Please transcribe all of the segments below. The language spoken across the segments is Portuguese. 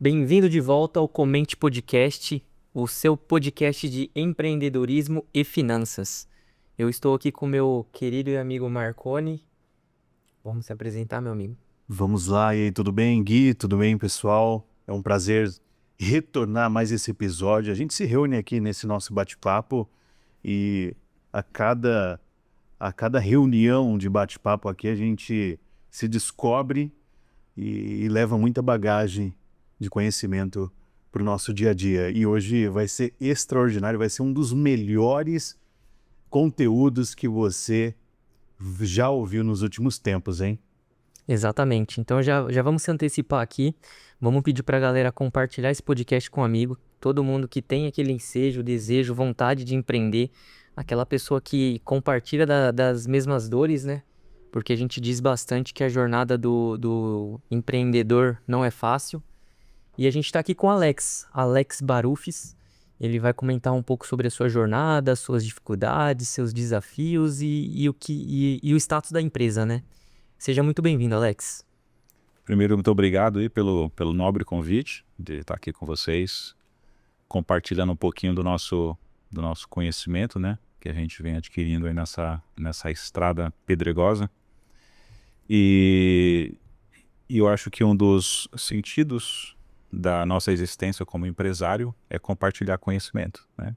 Bem-vindo de volta ao Comente Podcast, o seu podcast de empreendedorismo e finanças. Eu estou aqui com meu querido e amigo Marconi. Vamos se apresentar, meu amigo. Vamos lá, e aí, tudo bem, Gui? Tudo bem, pessoal? É um prazer retornar a mais esse episódio. A gente se reúne aqui nesse nosso bate-papo e a cada reunião de bate-papo aqui a gente se descobre e leva muita bagagem de conhecimento para o nosso dia a dia. E hoje vai ser extraordinário, vai ser um dos melhores conteúdos que você já ouviu nos últimos tempos, hein? Exatamente. Então já vamos se antecipar aqui. Vamos pedir para a galera compartilhar esse podcast com um amigo. Todo mundo que tem aquele ensejo, desejo, vontade de empreender. Aquela pessoa que compartilha das mesmas dores, né? Porque a gente diz bastante que a jornada do empreendedor não é fácil. E a gente está aqui com o Alex Barufis. Ele vai comentar um pouco sobre a sua jornada, suas dificuldades, seus desafios e o status da empresa, né? Seja muito bem-vindo, Alex. Primeiro, muito obrigado aí pelo nobre convite de estar aqui com vocês, compartilhando um pouquinho do nosso conhecimento, né? Que a gente vem adquirindo aí nessa estrada pedregosa. E eu acho que um dos sentidos da nossa existência como empresário é compartilhar conhecimento, né?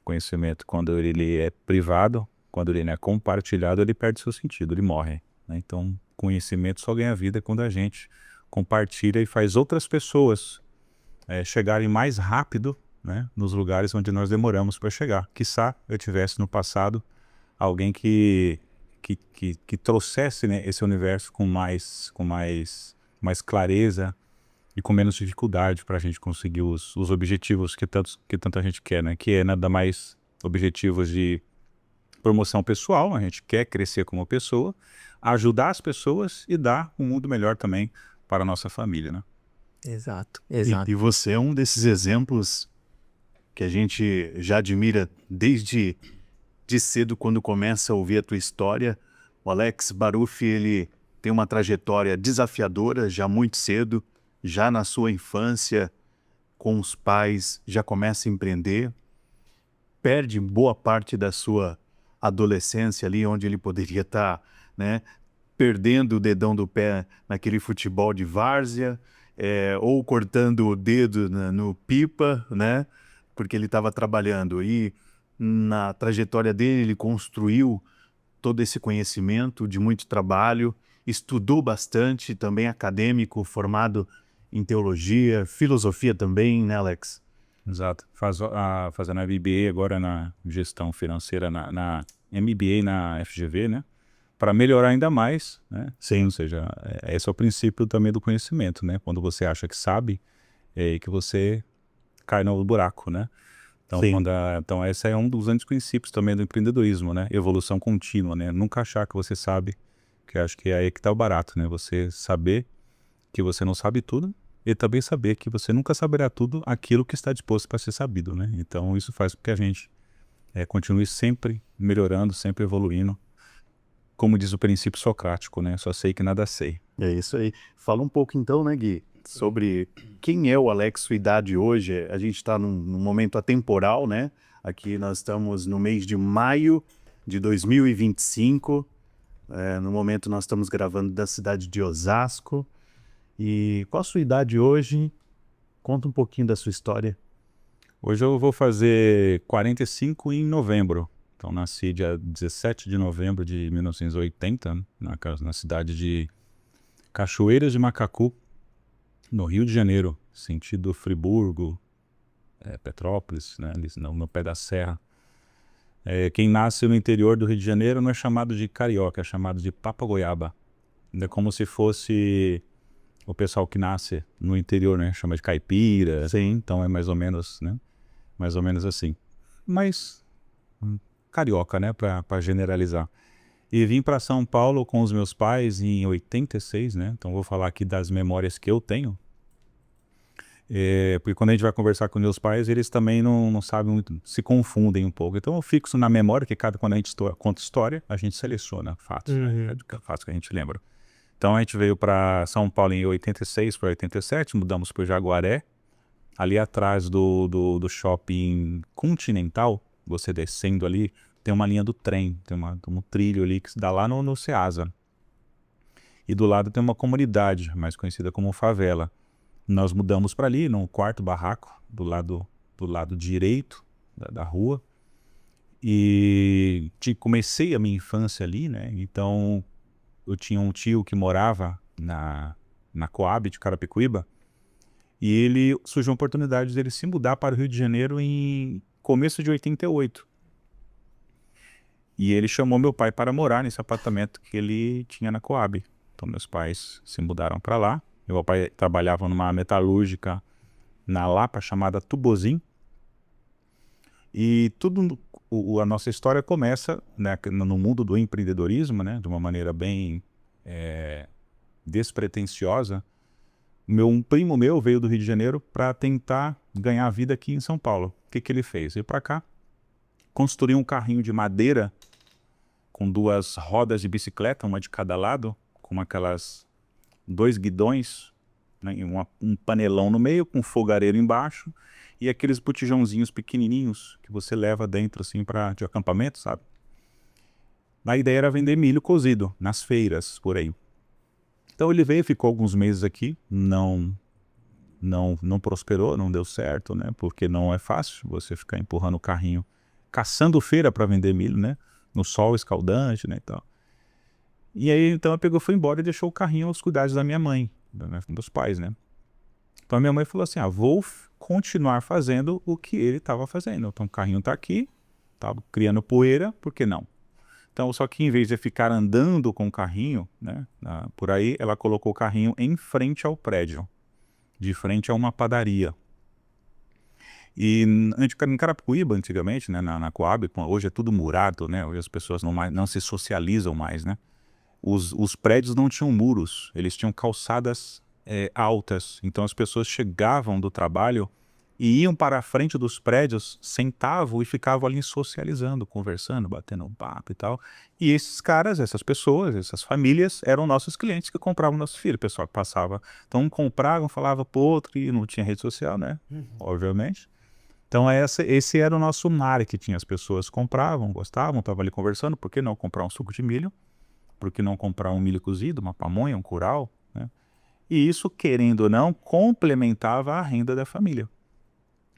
Conhecimento, quando ele é privado, quando ele não é compartilhado, ele perde seu sentido, ele morre, né? Então, conhecimento só ganha vida quando a gente compartilha e faz outras pessoas chegarem mais rápido, né, nos lugares onde nós demoramos para chegar. Quiçá eu tivesse no passado alguém que trouxesse, né, esse universo com mais clareza e com menos dificuldade para a gente conseguir os objetivos que tanta gente quer, né? Que é nada mais objetivos de promoção pessoal, a gente quer crescer como pessoa, ajudar as pessoas e dar um mundo melhor também para a nossa família, né? Exato, E exato. você é um desses exemplos que a gente já admira desde de cedo, quando começa a ouvir a tua história. O Alex Baruffi, ele tem uma trajetória desafiadora já muito cedo, já na sua infância, com os pais, já começa a empreender, perde boa parte da sua adolescência ali, onde ele poderia estar, né, perdendo o dedão do pé naquele futebol de várzea, ou cortando o dedo no pipa, né, porque ele estava trabalhando. E na trajetória dele, ele construiu todo esse conhecimento de muito trabalho, estudou bastante, também acadêmico, formado em teologia, filosofia também, né, Alex? Exato. Fazendo a MBA agora na gestão financeira, na MBA na FGV, né? Para melhorar ainda mais, né? Sim. Ou seja, esse é o princípio também do conhecimento, né? Quando você acha que sabe, é aí que você cai no buraco, né? Então, Sim. então esse é um dos grandes princípios também do empreendedorismo, né? Evolução contínua, né? Nunca achar que você sabe, que acho que é aí que está o barato, né? Você saber que você não sabe tudo e também saber que você nunca saberá tudo aquilo que está disposto para ser sabido, né? Então isso faz com que a gente continue sempre melhorando, sempre evoluindo. Como diz o princípio socrático, né? Só sei que nada sei. É isso aí. Fala um pouco então, né, Gui, sobre quem é o Alex, sua idade hoje. A gente está num momento atemporal, né? Aqui nós estamos no mês de maio de 2025. No momento nós estamos gravando da cidade de Osasco. E qual a sua idade hoje? Conta um pouquinho da sua história. Hoje eu vou fazer 45 em novembro. Então nasci dia 17 de novembro de 1980, né? na cidade de Cachoeiras de Macacu, no Rio de Janeiro, sentido Friburgo, Petrópolis, né? Ali no pé da serra. Quem nasce no interior do Rio de Janeiro não é chamado de carioca, é chamado de papa-goiaba. É como se fosse o pessoal que nasce no interior, né? Chama de caipira. Sim. Então é mais ou menos, né? Mais ou menos assim. Mas carioca, né? Para generalizar. E vim para São Paulo com os meus pais em 86, né? Então vou falar aqui das memórias que eu tenho. Porque quando a gente vai conversar com meus pais, eles também não sabem muito, se confundem um pouco. Então eu fixo na memória, que quando a gente conta história, a gente seleciona fatos, né? Fatos que a gente lembra. Então a gente veio para São Paulo em 86 para 87, mudamos para o Jaguaré. Ali atrás do shopping Continental, você descendo ali, tem uma linha do trem, tem um trilho ali que se dá lá no Ceasa. E do lado tem uma comunidade, mais conhecida como favela. Nós mudamos para ali, num quarto barraco, do lado direito da rua. E comecei a minha infância ali, né? Então eu tinha um tio que morava na Coab de Carapicuíba. E ele surgiu a oportunidade de ele se mudar para o Rio de Janeiro em começo de 88. E ele chamou meu pai para morar nesse apartamento que ele tinha na Coab. Então meus pais se mudaram para lá. Meu pai trabalhava numa metalúrgica na Lapa chamada Tubozin. E a nossa história começa, né, no mundo do empreendedorismo, né, de uma maneira bem despretensiosa. Um primo meu veio do Rio de Janeiro para tentar ganhar a vida aqui em São Paulo. O que ele fez? Veio para cá, construiu um carrinho de madeira com 2 rodas de bicicleta, uma de cada lado, com aquelas 2 guidões, né, e um panelão no meio, com um fogareiro embaixo, e aqueles botijãozinhos pequenininhos que você leva dentro assim de acampamento, sabe? A ideia era vender milho cozido nas feiras, por aí. Então ele veio, ficou alguns meses aqui, não prosperou, não deu certo, né? Porque não é fácil você ficar empurrando o carrinho, caçando feira para vender milho, né? No sol escaldante, né, e tal. E aí então ele foi embora e deixou o carrinho aos cuidados da minha mãe, dos meus pais, né? Então a minha mãe falou assim, vou continuar fazendo o que ele estava fazendo. Então o carrinho está aqui, estava criando poeira, por que não? Então, só que em vez de ficar andando com o carrinho, né, por aí, ela colocou o carrinho em frente ao prédio, de frente a uma padaria. E em Carapicuíba, antigamente, né, na Coab, hoje é tudo murado, né, hoje as pessoas não se socializam mais, né. Os prédios não tinham muros, eles tinham calçadas altas, então as pessoas chegavam do trabalho e iam para a frente dos prédios, sentavam e ficavam ali socializando, conversando, batendo um papo e tal. E esses caras, essas pessoas, essas famílias, eram nossos clientes que compravam nossos filhos. O pessoal que passava, então compravam, falava pro outro, e não tinha rede social, né? Obviamente. Então esse era o nosso marketing. As pessoas compravam, gostavam, estavam ali conversando. Por que não comprar um suco de milho? Por que não comprar um milho cozido, uma pamonha, um curau, né? E isso, querendo ou não, complementava a renda da família.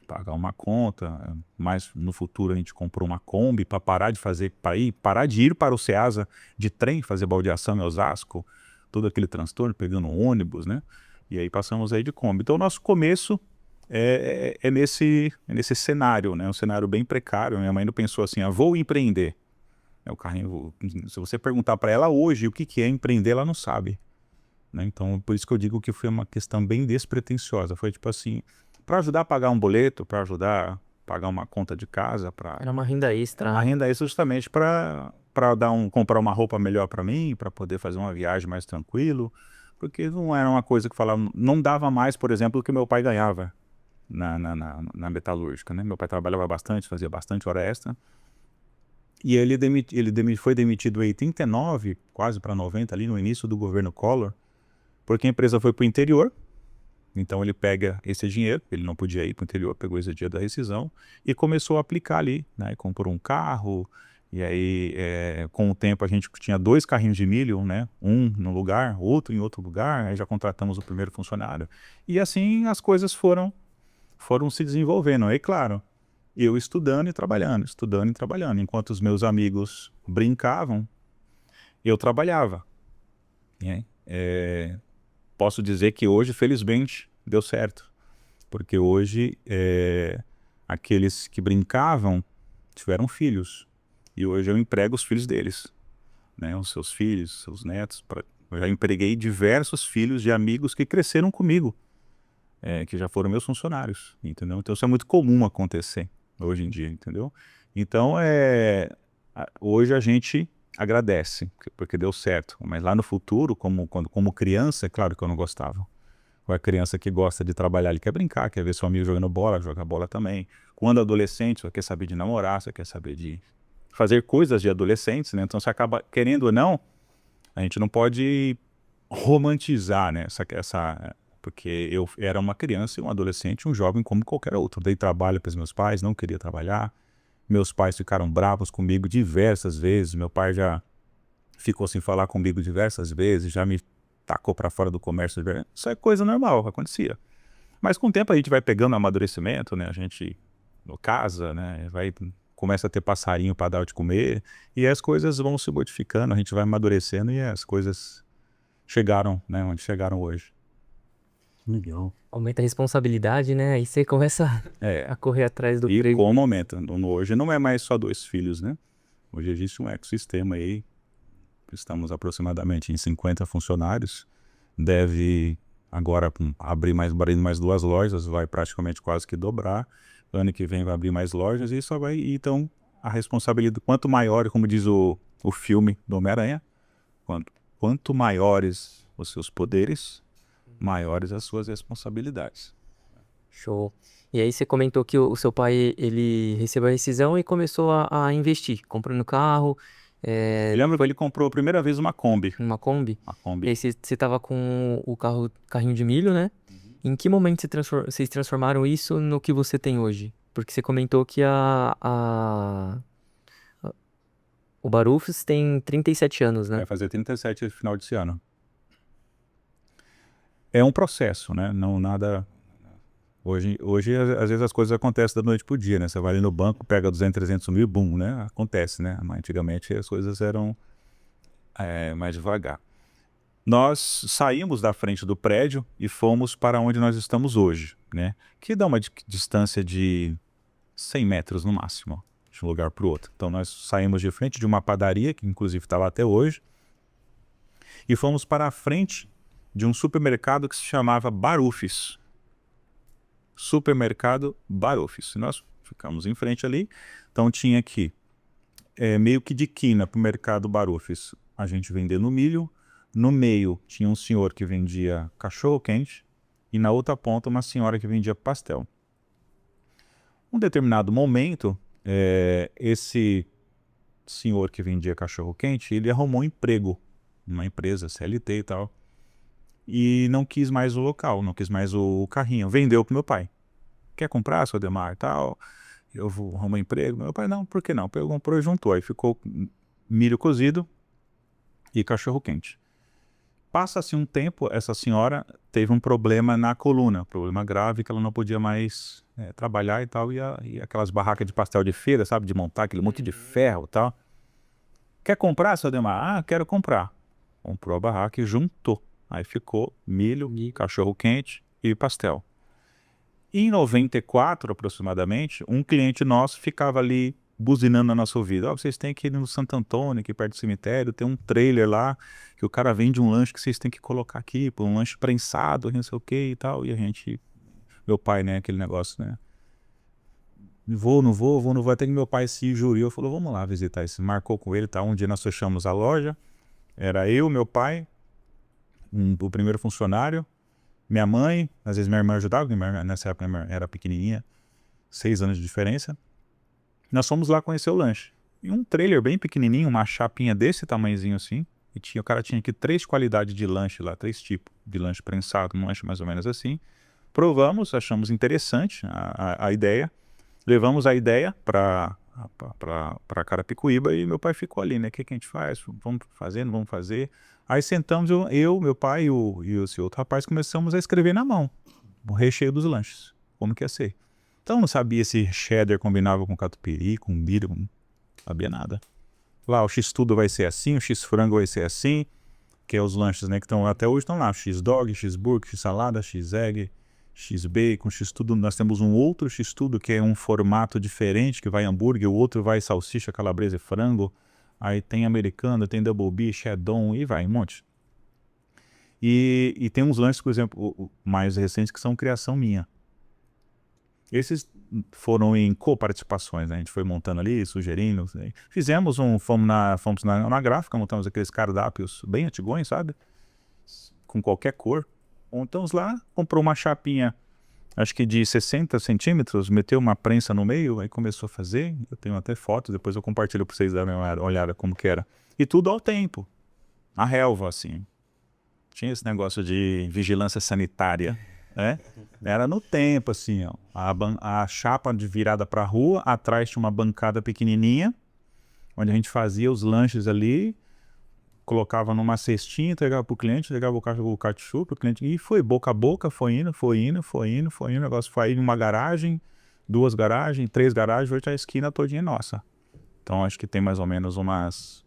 Pagar uma conta, mas no futuro a gente comprou uma Kombi para parar de ir para o Ceasa de trem, fazer baldeação em Osasco, todo aquele transtorno, pegando um ônibus, né? E aí passamos aí de Kombi. Então o nosso começo é nesse cenário, né? Um cenário bem precário. Minha mãe não pensou assim, vou empreender. O carrinho, se você perguntar para ela hoje o que é empreender, ela não sabe, né? Então por isso que eu digo que foi uma questão bem despretensiosa. Foi tipo assim, para ajudar a pagar um boleto, para ajudar a pagar uma conta de casa, Era uma renda extra. A renda extra justamente para comprar uma roupa melhor para mim, para poder fazer uma viagem mais tranquilo, porque não era uma coisa que falava, não dava mais, por exemplo, do que meu pai ganhava na metalúrgica, né? Meu pai trabalhava bastante, fazia bastante hora extra, e ele foi demitido em 89, quase para 90, ali no início do governo Collor, porque a empresa foi para o interior. Então ele pega esse dinheiro, ele não podia ir para o interior, pegou esse dinheiro da rescisão e começou a aplicar ali, né? Comprou um carro, e aí com o tempo a gente tinha 2 carrinhos de milho, né? Um num lugar, outro em outro lugar, aí já contratamos o primeiro funcionário. E assim as coisas foram se desenvolvendo. Aí claro, eu estudando e trabalhando, enquanto os meus amigos brincavam, eu trabalhava. Posso dizer que hoje, felizmente, deu certo. Porque hoje, aqueles que brincavam tiveram filhos. E hoje eu emprego os filhos deles, né? Os seus filhos, seus netos. Eu já empreguei diversos filhos de amigos que cresceram comigo, que já foram meus funcionários, entendeu? Então isso é muito comum acontecer hoje em dia, entendeu? Então, hoje a gente agradece, porque deu certo. Mas lá no futuro, como criança, é claro que eu não gostava. A criança que gosta de trabalhar, ele quer brincar, quer ver seu amigo jogando bola, joga bola também. Quando adolescente, você quer saber de namorar, você quer saber de fazer coisas de adolescentes, né? Então você acaba, querendo ou não, a gente não pode romantizar, né? Porque eu era uma criança e um adolescente, um jovem como qualquer outro. Dei trabalho para os meus pais, não queria trabalhar. Meus pais ficaram bravos comigo diversas vezes. Meu pai já ficou sem falar comigo diversas vezes, já me tacou para fora do comércio. Isso é coisa normal, acontecia. Mas com o tempo a gente vai pegando amadurecimento, né? A gente no casa, né? Começa a ter passarinho para dar de comer e as coisas vão se modificando, a gente vai amadurecendo e as coisas chegaram, né? Onde chegaram hoje. Legal. Aumenta a responsabilidade, né? Aí você começa a correr atrás do E prêmio. como aumenta. Hoje não é mais só 2 filhos, né? Hoje existe um ecossistema aí. Estamos aproximadamente em 50 funcionários. Deve agora abrindo mais 2 lojas, vai praticamente quase que dobrar. Ano que vem vai abrir mais lojas e só vai. Então, a responsabilidade, quanto maior, como diz o filme do Homem-Aranha, quanto maiores os seus poderes, maiores as suas responsabilidades. Show. E aí você comentou que o seu pai, ele recebeu a rescisão e começou a investir, comprando carro, Eu lembro que ele comprou a primeira vez uma Kombi. uma Kombi. Uma E Kombi. aí você tava com o carrinho de milho, né? Em que momento vocês transformaram isso no que você tem hoje? Porque você comentou que o Barufs tem 37 anos, né? Vai fazer 37 no final desse ano. É um processo, né? Não nada. Hoje às vezes as coisas acontecem da noite pro dia, né? Você vai ali no banco, pega 200, 300 mil, bum, né? Acontece, né? Mas antigamente as coisas eram mais devagar. Nós saímde da frente do prédio e fomos para onde nós estamos hoje, né? Que dá uma distância de 100 metros no máximo, de um lugar para o outro. Então nós saímos de frente de uma padaria, que inclusive está lá até hoje, e fomos para a frente de um supermercado que se chamava Barufis. Supermercado Barufis. Nós ficamos em frente ali, então tinha aqui, meio que de quina para o mercado Barufis, a gente vendendo milho. No meio tinha um senhor que vendia cachorro-quente e na outra ponta uma senhora que vendia pastel. Um determinado momento, esse senhor que vendia cachorro-quente, ele arrumou um emprego numa empresa, CLT e tal, e não quis mais o local, não quis mais o carrinho, vendeu pro meu pai. Quer comprar, seu Ademar, e tal? Eu vou arrumar um emprego. Meu pai, não, por que não? Pegou, comprou e juntou, aí ficou milho cozido e cachorro-quente. Passa-se um tempo, essa senhora teve um problema na coluna, problema grave, que ela não podia mais trabalhar e tal, e aquelas barracas de pastel de feira, sabe, de montar aquele monte de ferro e tal. Quer comprar, seu Ademar? Ah, quero comprar. Comprou a barraca e juntou. Aí ficou milho, cachorro-quente e pastel. Em 94, aproximadamente, um cliente nosso ficava ali buzinando na nossa ouvida. Vocês têm que ir no Santo Antônio, aqui perto do cemitério, tem um trailer lá, que o cara vende um lanche que vocês têm que colocar aqui, um lanche prensado, não sei o que e tal. E a gente, meu pai, né, aquele negócio, né? Não vou, até que meu pai se injuriou, falou, vamos lá visitar isso. Marcou com ele, tá? Um dia nós fechamos a loja, era eu, meu pai, o primeiro funcionário, minha mãe, às vezes minha irmã ajudava, nessa época minha irmã era pequenininha, 6 anos de diferença. Nós fomos lá conhecer o lanche. E um trailer bem pequenininho, uma chapinha desse tamanhozinho assim, e o cara tinha aqui 3 qualidades de lanche lá, 3 tipos de lanche prensado, um lanche mais ou menos assim. Provamos, achamos interessante a ideia, levamos a ideia para Carapicuíba e meu pai ficou ali, né? O que a gente faz? Vamos fazer, não vamos fazer? Aí sentamos, eu, meu pai e esse outro rapaz começamos a escrever na mão o recheio dos lanches, como que ia ser. Então não sabia se cheddar combinava com catupiry, com milho, não sabia nada. Lá o x-tudo vai ser assim, o x-frango vai ser assim, que é os lanches, né, que estão até hoje estão lá, x-dog, x-burger, x-salada, x-egg, x-bacon, x-tudo. Nós temos um outro x-tudo que é um formato diferente, que vai hambúrguer, o outro vai salsicha, calabresa e frango. Aí tem americano, tem double B, cheddar e vai, um monte. E tem uns lanches, por exemplo, mais recentes que são criação minha. Esses foram em coparticipações, né? A gente foi montando ali, sugerindo. Né? Fomos na gráfica, montamos aqueles cardápios bem antigões, sabe? Com qualquer cor. Montamos lá, comprou uma chapinha, acho que de 60 centímetros, meteu uma prensa no meio, aí começou a fazer. Eu tenho até fotos, depois eu compartilho para vocês darem uma olhada como que era. E tudo ao tempo, a relva, assim. Tinha esse negócio de vigilância sanitária, né? Era no tempo, assim, ó. A chapa de virada para a rua, atrás tinha uma bancada pequenininha, onde a gente fazia os lanches ali, colocava numa cestinha, entregava pro cliente, entregava o ketchup pro cliente, e foi boca a boca, foi indo, o negócio foi aí numa garagem, 2 garagens, 3 garagens, hoje a esquina todinha é nossa. Então acho que tem mais ou menos umas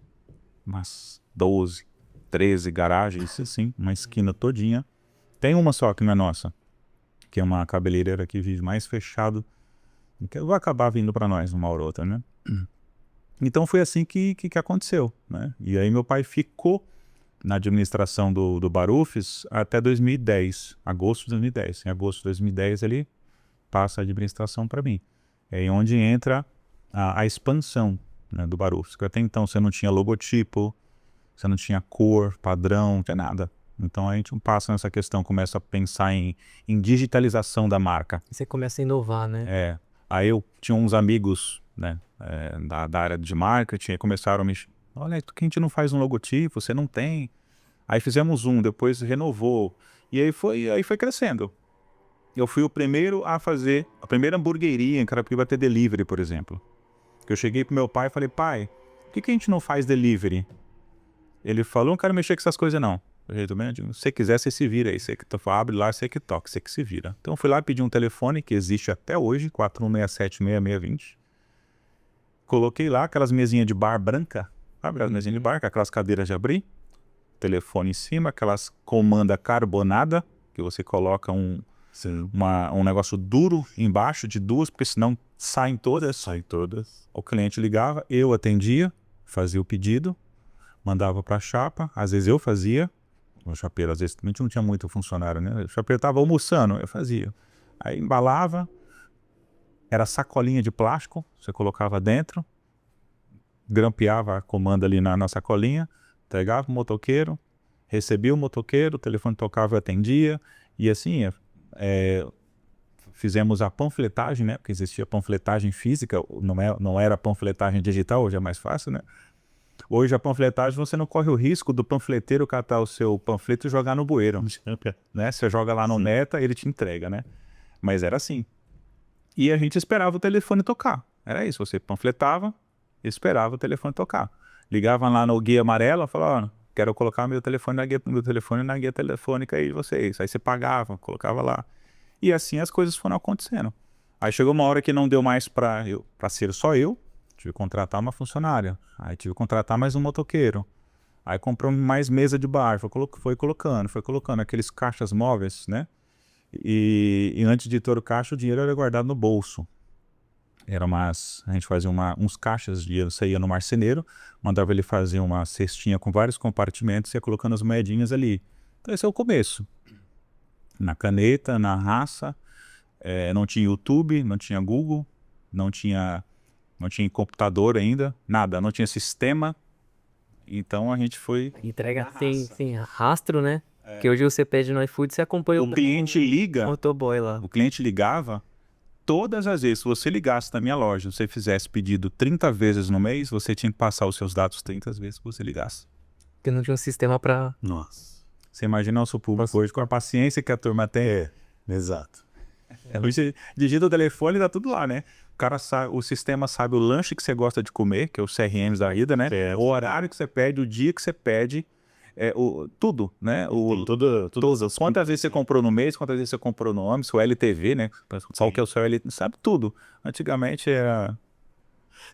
12, 13 garagens, assim, uma esquina todinha. Tem uma só que não é nossa, que é uma cabeleireira que vive mais fechado, que vai acabar vindo para nós uma hora ou outra, né? Então foi assim que aconteceu, né? E aí meu pai ficou na administração do Barufis até 2010, agosto de 2010. Em agosto de 2010 ele passa a administração para mim. É aí onde entra a expansão, né, do Barufis. Porque até então você não tinha logotipo, você não tinha cor, padrão, não tinha nada. Então a gente passa nessa questão, começa a pensar em digitalização da marca. Você começa a inovar, né? Aí eu tinha uns amigos, né, da área de marketing, e começaram a me... Olha, por que a gente não faz um logotipo? Você não tem. Aí fizemos um, depois renovou. E aí foi crescendo. Eu fui o primeiro a fazer a primeira hamburgueria em Carapicuíba ter delivery, por exemplo. Que eu cheguei pro meu pai e falei, pai, por que a gente não faz delivery? Ele falou, não quero mexer com essas coisas não. Se você quiser, você se vira aí. Você que abre lá, você que toca, você que se vira. Então eu fui lá pedir um telefone que existe até hoje, 4167-6620. Coloquei lá aquelas mesinhas de bar branca, sabe as mesinhas de bar, com aquelas cadeiras de abrir, telefone em cima, aquelas comanda carbonada, que você coloca um negócio duro embaixo de 2, porque senão saem todas. O cliente ligava, eu atendia, fazia o pedido, mandava para a chapa, às vezes eu fazia, o chapeiro às vezes também não tinha muito funcionário, né? O chapeiro estava almoçando, eu fazia. Aí embalava, era sacolinha de plástico, você colocava dentro, grampeava a comanda ali na sacolinha, entregava o motoqueiro, recebia o motoqueiro, o telefone tocava e atendia, e assim, fizemos a panfletagem, né? Porque existia panfletagem física, não era panfletagem digital, hoje é mais fácil, né? Hoje a panfletagem você não corre o risco do panfleteiro catar o seu panfleto e jogar no bueiro, né? Você joga lá no Meta, ele te entrega, né? Mas era assim. E a gente esperava o telefone tocar. Era isso, você panfletava e esperava o telefone tocar. Ligava lá no guia amarelo, falava, quero colocar meu telefone na guia telefônica aí de vocês. Aí você pagava, colocava lá. E assim as coisas foram acontecendo. Aí chegou uma hora que não deu mais para ser só eu. Tive que contratar uma funcionária. Aí tive que contratar mais um motoqueiro. Aí comprou mais mesa de bar. Foi colocando aqueles caixas móveis, né? E antes de todo o caixa, o dinheiro era guardado no bolso. A gente fazia uns caixas de dinheiro, você ia no marceneiro, mandava ele fazer uma cestinha com vários compartimentos e ia colocando as moedinhas ali. Então esse é o começo. Na caneta, na raça, não tinha YouTube, não tinha Google, não tinha computador ainda, nada, não tinha sistema. Então a gente foi... Entrega sem rastro, né? Porque hoje você pede no iFood, você acompanha o cliente liga, motoboy lá. O cliente ligava, todas as vezes, se você ligasse na minha loja, você fizesse pedido 30 vezes no mês, você tinha que passar os seus dados 30 vezes que você ligasse. Porque não tinha um sistema pra... Nossa. Você imagina o nosso público hoje com a paciência que a turma tem. Exato. Hoje você digita o telefone e dá tudo lá, né? O sistema sabe o lanche que você gosta de comer, que é os CRMs da vida, né? O horário que você pede, o dia que você pede, tudo, né? Quantas vezes você comprou no mês, quantas vezes você comprou no ano, seu LTV, né? Qual que é o seu LTV, sabe tudo. Antigamente era...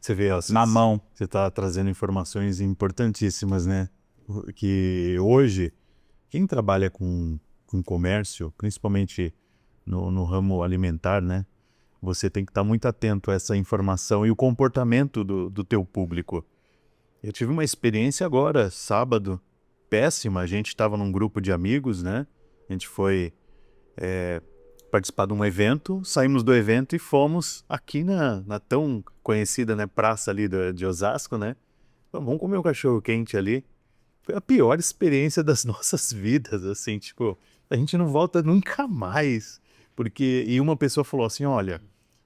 Você vê, na mão. Você está trazendo informações importantíssimas, né? Que hoje, quem trabalha com comércio, principalmente no ramo alimentar, né? Você tem que estar muito atento a essa informação e o comportamento do teu público. Eu tive uma experiência agora, sábado, péssima. A gente estava num grupo de amigos, né? A gente foi participar de um evento, saímos do evento e fomos aqui na tão conhecida, né, praça ali de Osasco, né? Vamos comer um cachorro quente ali. Foi a pior experiência das nossas vidas, assim, tipo, a gente não volta nunca mais. E uma pessoa falou assim, olha,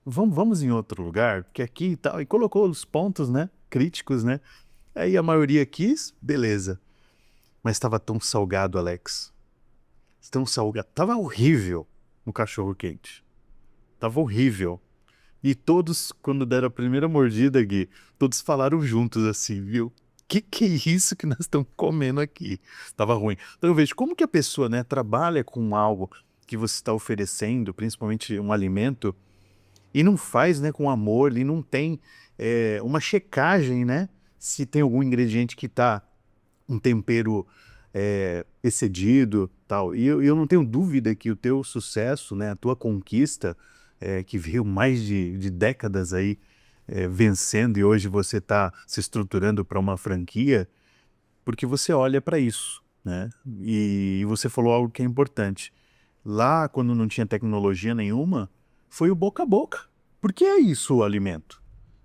vamos em outro lugar, porque aqui e tal, e colocou os pontos, né, críticos, né? Aí a maioria quis, beleza. Mas estava tão salgado, Alex. tão salgado. Tava horrível no cachorro quente. Tava horrível. E todos, quando deram a primeira mordida, Gui, todos falaram juntos assim, viu? Que é isso que nós estamos comendo aqui? Tava ruim. Então eu vejo como que a pessoa, né, trabalha com algo que você está oferecendo, principalmente um alimento, e não faz, né, com amor, e não tem uma checagem, né? Se tem algum ingrediente que tá um tempero excedido, tal. E eu não tenho dúvida que o teu sucesso, né, a tua conquista, que veio mais de décadas aí vencendo, e hoje você está se estruturando para uma franquia, porque você olha para isso, né? E você falou algo que é importante. Lá, quando não tinha tecnologia nenhuma, foi o boca a boca. Porque é isso o alimento.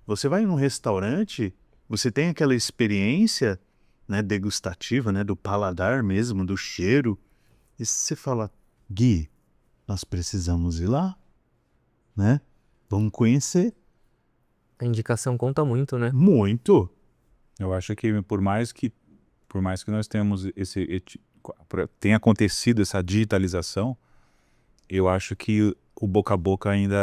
Você vai num restaurante, você tem aquela experiência, né, degustativa, né, do paladar mesmo, do cheiro, e você fala, Gui, nós precisamos ir lá, né? Vamos conhecer. A indicação conta muito, né? Muito. Eu acho que por mais que nós tenhamos tenha acontecido essa digitalização, eu acho que o boca a boca ainda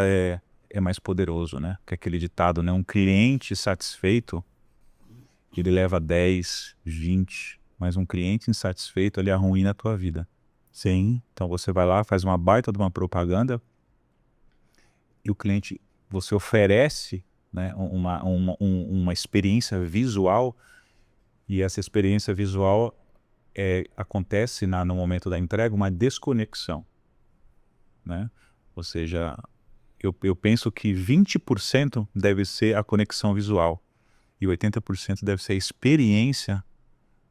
é mais poderoso, né? Que é aquele ditado, né? Um cliente satisfeito, ele leva 10, 20, mas um cliente insatisfeito, ele arruína a tua vida. Sim. Então você vai lá, faz uma baita de uma propaganda e o cliente, você oferece, né, uma experiência visual, e essa experiência visual acontece no momento da entrega uma desconexão, né? Ou seja, eu penso que 20% deve ser a conexão visual e 80% deve ser a experiência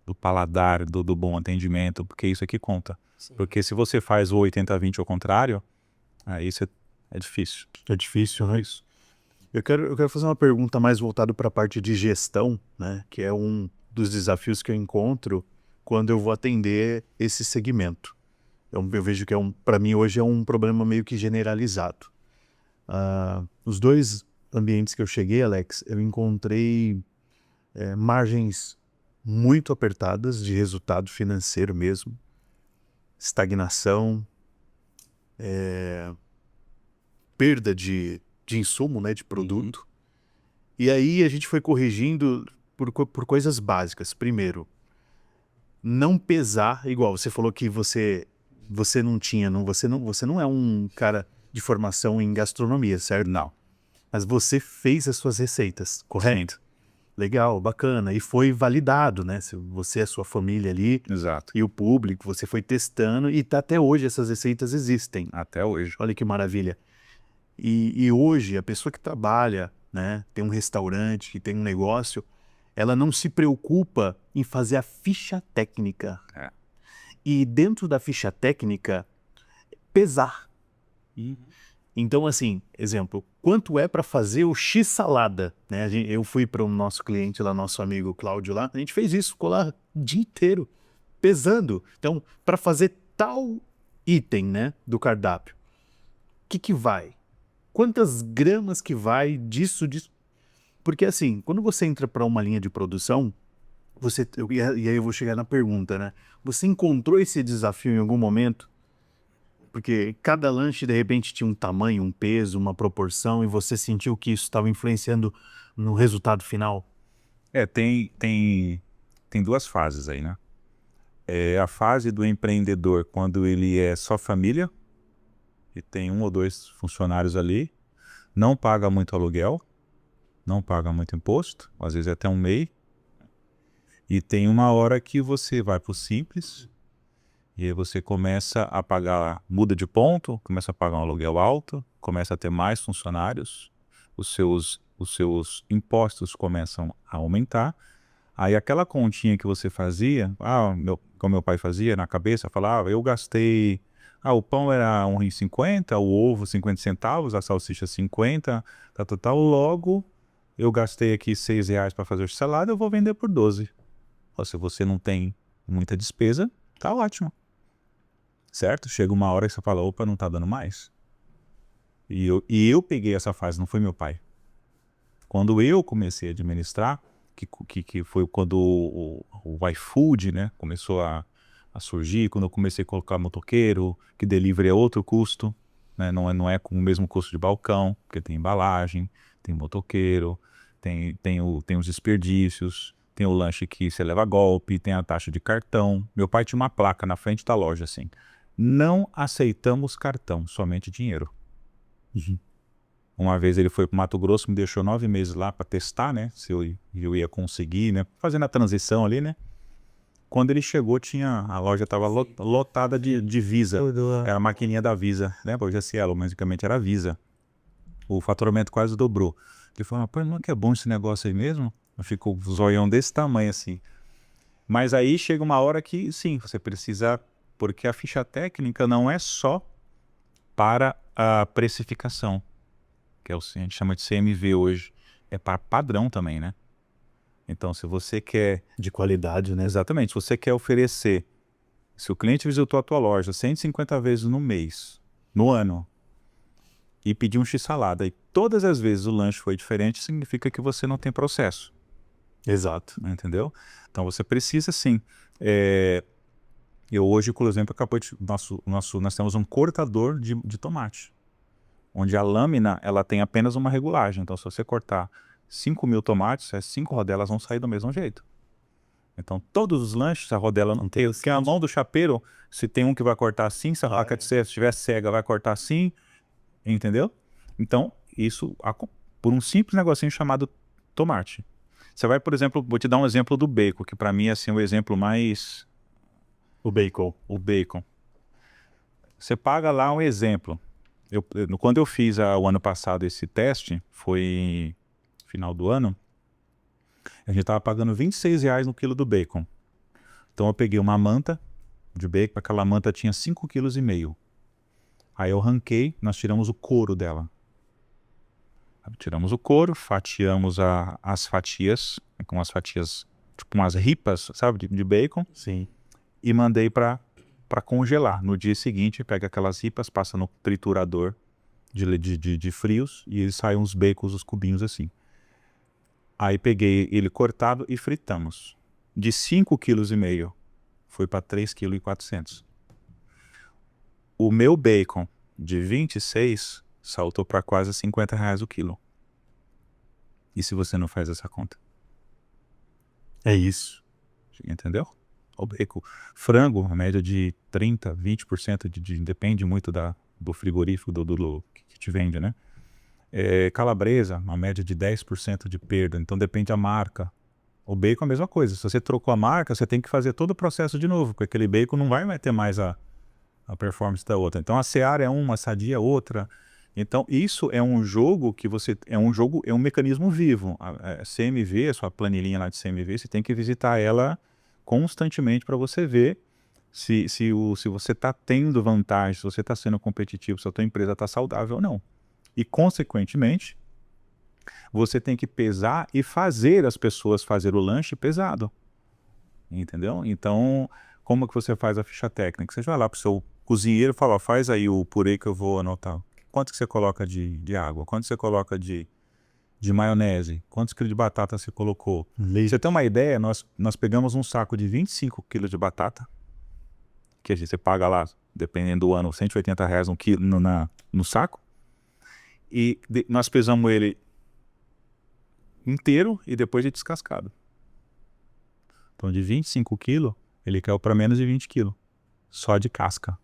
do paladar, do bom atendimento, porque isso aqui conta. Sim. Porque se você faz o 80-20 ao contrário, aí é difícil. É difícil, não é isso? Eu quero fazer uma pergunta mais voltada para a parte de gestão, né? Que é um dos desafios que eu encontro quando eu vou atender esse segmento. Eu vejo que para mim hoje é um problema meio que generalizado. Os dois ambientes que eu cheguei, Alex, eu encontrei margens muito apertadas de resultado financeiro mesmo, estagnação, perda de insumo, né, de produto. E aí a gente foi corrigindo por coisas básicas. Primeiro, não pesar, igual você falou que você não tinha, você não é um cara de formação em gastronomia, certo? Não. Mas você fez as suas receitas, correto? Legal, bacana. E foi validado, né? Você, a sua família ali, Exato. e o público, você foi testando e até hoje essas receitas existem. Até hoje. Olha que maravilha. E hoje a pessoa que trabalha, né, tem um restaurante, que tem um negócio, ela não se preocupa em fazer a ficha técnica. E dentro da ficha técnica, pesar. Então, assim, exemplo, quanto é para fazer o X-salada? Né? Eu fui para o nosso cliente lá, nosso amigo Cláudio lá, a gente fez isso, ficou lá o dia inteiro, pesando. Então, para fazer tal item, né, do cardápio, o que vai? Quantas gramas que vai disso? Porque assim, quando você entra para uma linha de produção, e aí eu vou chegar na pergunta, né? Você encontrou esse desafio em algum momento? Porque cada lanche, de repente, tinha um tamanho, um peso, uma proporção, e você sentiu que isso estava influenciando no resultado final? Tem duas fases aí, né? A fase do empreendedor, quando ele é só família, e tem 1 ou 2 funcionários ali, não paga muito aluguel, não paga muito imposto, às vezes é até um MEI, e tem uma hora que você vai para o simples, e aí você começa a pagar, muda de ponto, começa a pagar um aluguel alto, começa a ter mais funcionários, os seus impostos começam a aumentar, aí aquela continha que você fazia, como meu pai fazia na cabeça, falava, eu gastei, o pão era R$1,50, o ovo 50 centavos, a salsicha 50, logo eu gastei aqui R$6 para fazer salada, eu vou vender por 12. Se você não tem muita despesa, tá ótimo. Certo? Chega uma hora que você fala, opa, não tá dando mais. E eu peguei essa fase, não foi meu pai. Quando eu comecei a administrar, que foi quando o iFood, né, começou a a surgir, quando eu comecei a colocar motoqueiro, que delivery é outro custo, né? Não é com o mesmo custo de balcão, porque tem embalagem, tem motoqueiro, tem os desperdícios, tem o lanche que você leva golpe, tem a taxa de cartão. Meu pai tinha uma placa na frente da loja assim: não aceitamos cartão, somente dinheiro. Uma vez ele foi para o Mato Grosso, me deixou 9 meses lá para testar, né? Se eu ia conseguir, né? Fazendo a transição ali, né? Quando ele chegou, a loja estava lotada de Visa. Era a maquininha da Visa, né? Hoje é Cielo, mas basicamente era Visa. O faturamento quase dobrou. Ele falou: pô, não é que é bom esse negócio aí mesmo? Ficou um zoião desse tamanho assim. Mas aí chega uma hora que, sim, você precisa... Porque a ficha técnica não é só para a precificação, que a gente chama de CMV hoje, é para padrão também, né? Então, se você quer... De qualidade, né? Exatamente, se você quer oferecer, se o cliente visitou a tua loja 150 vezes no mês, no ano, e pediu um x-salada, e todas as vezes o lanche foi diferente, significa que você não tem processo. Exato. Entendeu? Então, você precisa, sim. Eu hoje, por exemplo, nós temos um cortador de tomate, onde a lâmina ela tem apenas uma regulagem. Então, se você cortar 5.000 tomates, as 5 rodelas vão sair do mesmo jeito. Então, todos os lanches, a rodela não tem. Porque a mão do chapeiro, se tem um que vai cortar assim, se a faca estiver cega, vai cortar assim, entendeu? Então, isso por um simples negocinho chamado tomate. Você vai, por exemplo, vou te dar um exemplo do bacon, que para mim é assim, o exemplo mais... O bacon. O bacon. Você paga lá um exemplo. Quando eu fiz o ano passado esse teste, foi final do ano, a gente estava pagando R$26 no quilo do bacon. Então eu peguei uma manta de bacon, aquela manta tinha 5,5 kg. Aí eu ranquei, nós tiramos o couro dela. Tiramos o couro, fatiamos as fatias, com as fatias, tipo umas ripas, sabe, de bacon. Sim. E mandei para congelar. No dia seguinte, pega aquelas ripas, passa no triturador de frios e saem uns bacons, os cubinhos assim. Aí peguei ele cortado e fritamos. De 5,5 kg foi para 3,4 kg. O meu bacon de 26 saltou para quase R$50 o quilo. E se você não faz essa conta? É isso. Entendeu? O bacon. Frango, a média de 30%, 20%, depende muito do frigorífico que te vende, né? Calabresa, uma média de 10% de perda, então depende da marca. O bacon é a mesma coisa, se você trocou a marca, você tem que fazer todo o processo de novo, porque aquele bacon não vai ter mais a performance da outra. Então a Seara é uma, a Sadia é outra. Então isso é um jogo que é um mecanismo vivo. A CMV, a sua planilhinha lá de CMV, você tem que visitar ela constantemente para você ver se você está tendo vantagem, se você está sendo competitivo, se a tua empresa está saudável ou não. E, consequentemente, você tem que pesar e fazer as pessoas fazer o lanche pesado. Entendeu? Então, como que você faz a ficha técnica? Você vai lá para o seu cozinheiro e fala: faz aí o purê que eu vou anotar. Quanto que você coloca de água? Quanto você coloca de maionese? Quantos quilos de batata você colocou? Leite. Você tem uma ideia? Nós pegamos um saco de 25 quilos de batata, que você paga lá, dependendo do ano, R$180 no saco. E nós pesamos ele inteiro e depois de descascado. Então, de 25 quilos, ele caiu para menos de 20 quilos. Só de casca.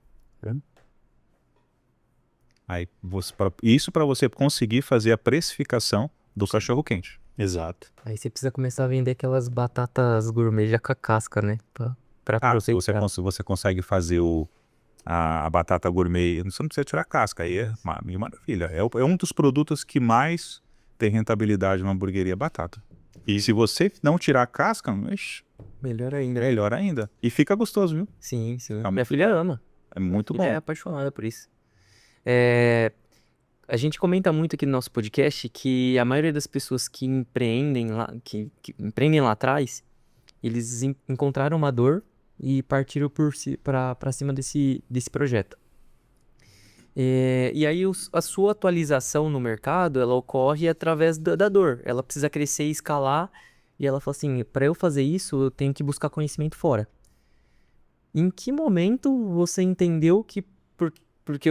Aí, isso para você conseguir fazer a precificação do cachorro-quente. Exato. Aí você precisa começar a vender aquelas batatas gourmet já com a casca, né? Se você consegue fazer a batata gourmet, você não precisa tirar a casca, aí é maravilha. É um dos produtos que mais tem rentabilidade numa hamburgueria, batata. E se você não tirar a casca, Melhor ainda. melhor ainda. E fica gostoso, viu? Sim. Calma. Minha filha ama. É muito bom. Ela é apaixonada por isso. A gente comenta muito aqui no nosso podcast que a maioria das pessoas que empreendem lá, que empreendem lá atrás, eles encontraram uma dor e partiram para cima desse projeto. E aí a sua atualização no mercado, ela ocorre através da dor. Ela precisa crescer e escalar. E ela fala assim, para eu fazer isso, eu tenho que buscar conhecimento fora. Em que momento você entendeu que... porque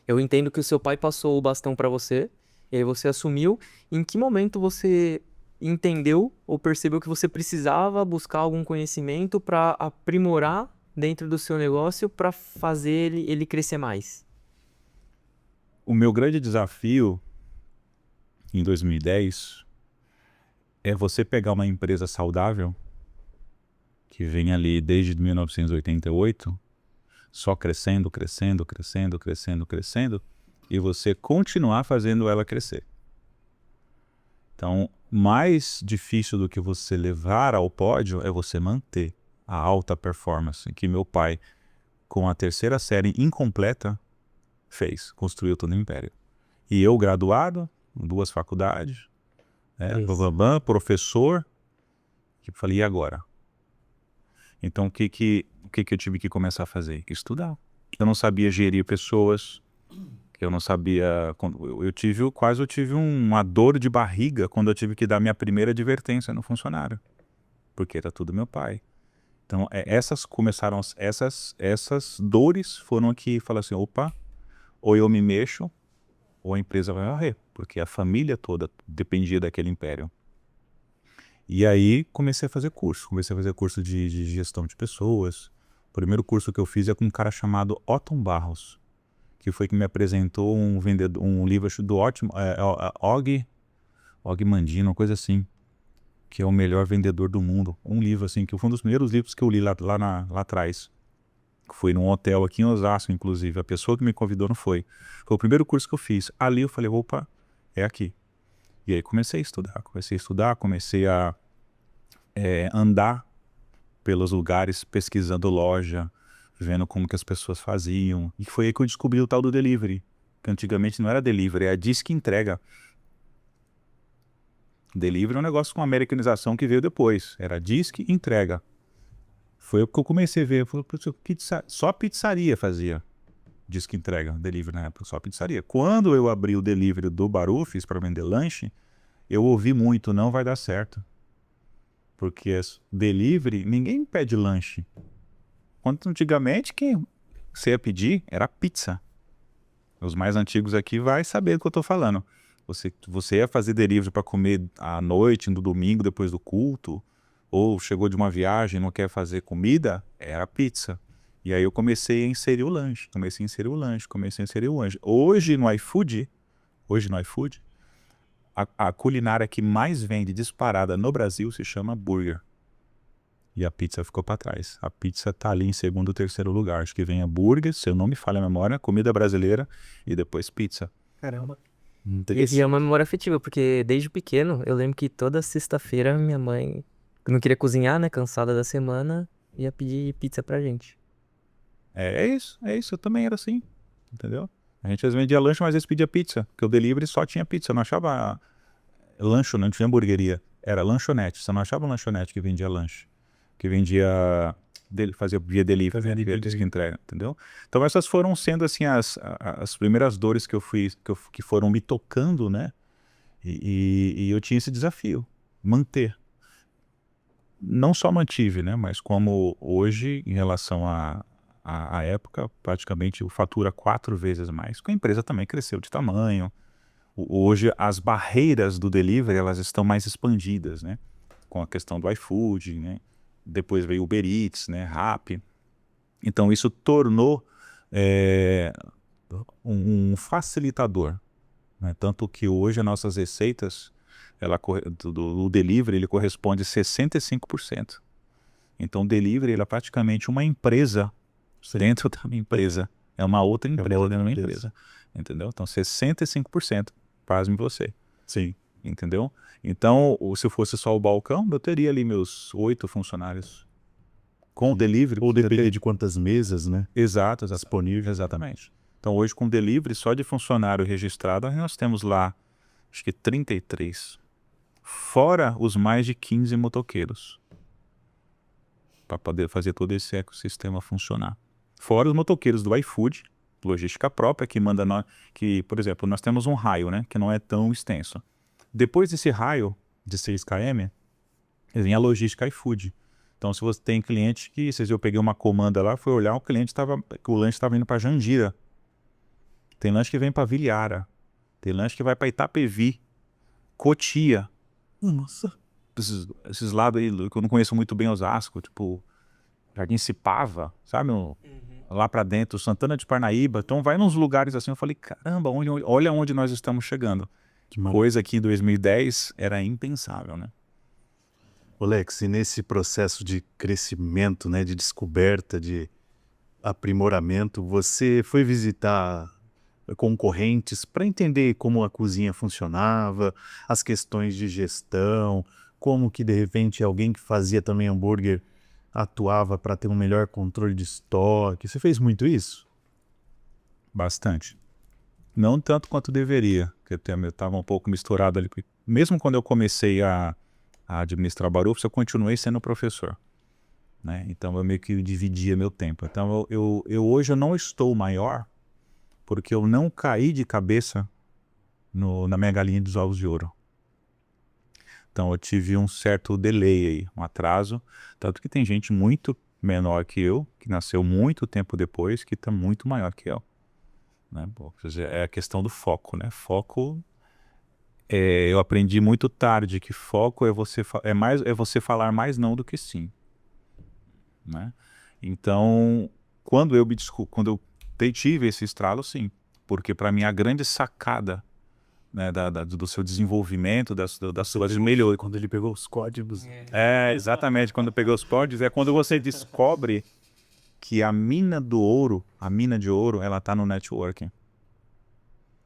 eu entendo que o seu pai passou o bastão pra você, e aí você assumiu. Em que momento você entendeu ou percebeu que você precisava buscar algum conhecimento pra aprimorar dentro do seu negócio pra fazer ele crescer mais? O meu grande desafio em 2010 é você pegar uma empresa saudável que vem ali desde 1988, só crescendo, crescendo, crescendo, crescendo, crescendo, e você continuar fazendo ela crescer. Então, mais difícil do que você levar ao pódio é você manter a alta performance que meu pai, com a terceira série incompleta, fez, construiu todo o império. E eu, graduado, em 2 faculdades, professor, que falei, e agora? Então, o que eu tive que começar a fazer? Estudar. Eu não sabia gerir pessoas, eu não sabia... Eu tive uma dor de barriga quando eu tive que dar minha primeira advertência no funcionário, porque era tudo meu pai. Então, essas dores foram que falaram assim, opa, ou eu me mexo, ou a empresa vai morrer, porque a família toda dependia daquele império. E aí comecei a fazer curso de gestão de pessoas. O primeiro curso que eu fiz é com um cara chamado Otton Barros, que foi que me apresentou um livro do ótimo, Og Mandino, uma coisa assim, que é o melhor vendedor do mundo. Um livro assim, que foi um dos primeiros livros que eu li lá atrás. Foi num hotel aqui em Osasco, inclusive. A pessoa que me convidou não foi. Foi o primeiro curso que eu fiz. Ali eu falei, opa, é aqui. E aí comecei a estudar, comecei a andar pelos lugares, pesquisando loja, vendo como que as pessoas faziam. E foi aí que eu descobri o tal do delivery, que antigamente não era delivery, era disque entrega. Delivery é um negócio com americanização que veio depois, era disque entrega. Foi o que eu comecei a ver, só pizzaria fazia disque entrega, delivery na época, só pizzaria. Quando eu abri o delivery do Barufis para vender lanche, eu ouvi muito, não vai dar certo. Porque delivery, ninguém pede lanche. Quando antigamente, quem você ia pedir era pizza. Os mais antigos aqui vai saber do que eu estou falando. Você ia fazer delivery para comer à noite, no domingo, depois do culto, ou chegou de uma viagem e não quer fazer comida, era pizza. E aí eu comecei a inserir o lanche, Hoje no iFood, a culinária que mais vende disparada no Brasil se chama burger. E a pizza ficou para trás. A pizza tá ali em segundo ou terceiro lugar. Acho que vem hambúrguer, se eu não me falha a memória, comida brasileira e depois pizza. Caramba. E é uma memória afetiva, porque desde pequeno eu lembro que toda sexta-feira minha mãe, que não queria cozinhar, né, cansada da semana, ia pedir pizza pra gente. É isso. Eu também era assim, entendeu? A gente às vezes vendia lanche, mas às vezes pedia pizza, porque o delivery só tinha pizza, não achava lanche, não tinha hamburgueria, era lanchonete, você não achava um lanchonete que vendia lanche, que vendia, fazia via delivery, que entrega, entendeu? Então essas foram sendo assim as primeiras dores que foram me tocando, né? E eu tinha esse desafio, manter. Não só mantive, né? Mas como hoje, em relação à época, praticamente fatura 4 vezes mais. Porque a empresa também cresceu de tamanho. Hoje as barreiras do delivery elas estão mais expandidas, né? Com a questão do iFood, né? Depois veio o Uber Eats, né? Rappi. Então isso tornou um facilitador, né? Tanto que hoje as nossas receitas, o delivery ele corresponde a 65%. Então o delivery ele é praticamente uma empresa dentro da minha empresa. É uma outra empresa dentro da minha empresa. Entendeu? Então 65%. Pasme você. Sim. Entendeu? Então, se fosse só o balcão, eu teria ali meus 8 funcionários. Com o delivery. Ou depender de quantas mesas, né? Exato, disponível. Exatamente. Então, hoje com delivery, só de funcionário registrado, nós temos lá, acho que 33. Fora os mais de 15 motoqueiros. Para poder fazer todo esse ecossistema funcionar. Fora os motoqueiros do iFood, logística própria, que manda que, por exemplo, nós temos um raio, né, que não é tão extenso. Depois desse raio de 6 km, vem a logística iFood, Então, se você tem cliente que, se eu peguei uma comanda lá, fui olhar, o lanche estava indo para Jandira. Tem lanche que vem para Viliara. Tem lanche que vai para Itapevi, Cotia. Nossa. Esses lados aí, que eu não conheço muito bem Osasco, tipo Jardim Cipava, sabe? Lá para dentro, Santana de Parnaíba. Então vai nos lugares assim, eu falei, caramba, olha onde nós estamos chegando. Coisa que em 2010 era impensável, né? Alex, e nesse processo de crescimento, né, de descoberta, de aprimoramento, você foi visitar concorrentes para entender como a cozinha funcionava, as questões de gestão, como que de repente alguém que fazia também hambúrguer atuava para ter um melhor controle de estoque. Você fez muito isso? Bastante. Não tanto quanto deveria, porque eu estava um pouco misturado ali. Mesmo quando eu comecei a administrar Barufs, eu continuei sendo professor, né? Então eu meio que dividia meu tempo. Então hoje eu não estou maior porque eu não caí de cabeça na minha galinha dos ovos de ouro. Então eu tive um certo delay aí, um atraso. Tanto que tem gente muito menor que eu, que nasceu muito tempo depois, que está muito maior que eu. Né? Bom, é a questão do foco, né? Foco, eu aprendi muito tarde que foco é você falar mais não do que sim. Né? Então, quando eu tive esse estralo, sim. Porque para mim a grande sacada, né, do seu desenvolvimento, das suas melhorias. Quando ele pegou os códigos. Exatamente. Quando pegou os códigos, é quando você descobre que a mina de ouro, ela tá no networking.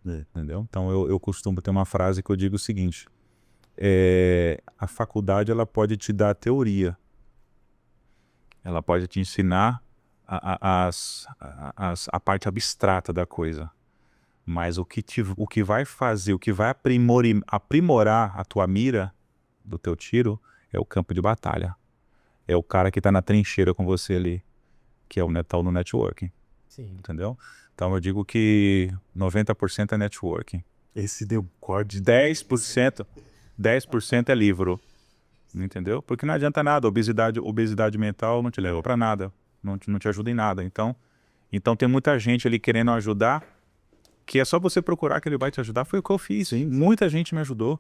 Entendeu? Então eu costumo ter uma frase que eu digo o seguinte: a faculdade ela pode te dar a teoria, ela pode te ensinar a parte abstrata da coisa, mas o que vai fazer, o que vai aprimorar a tua mira do teu tiro é o campo de batalha, é o cara que está na trincheira com você ali, que é o tal no networking. Sim. Entendeu? Então eu digo que 90% é networking. Esse deu corte. 10% é livro. Entendeu? Porque não adianta nada, obesidade mental não te leva para nada, não te ajuda em nada. Então tem muita gente ali querendo ajudar, que é só você procurar que ele vai te ajudar. Foi o que eu fiz, hein? Muita gente me ajudou.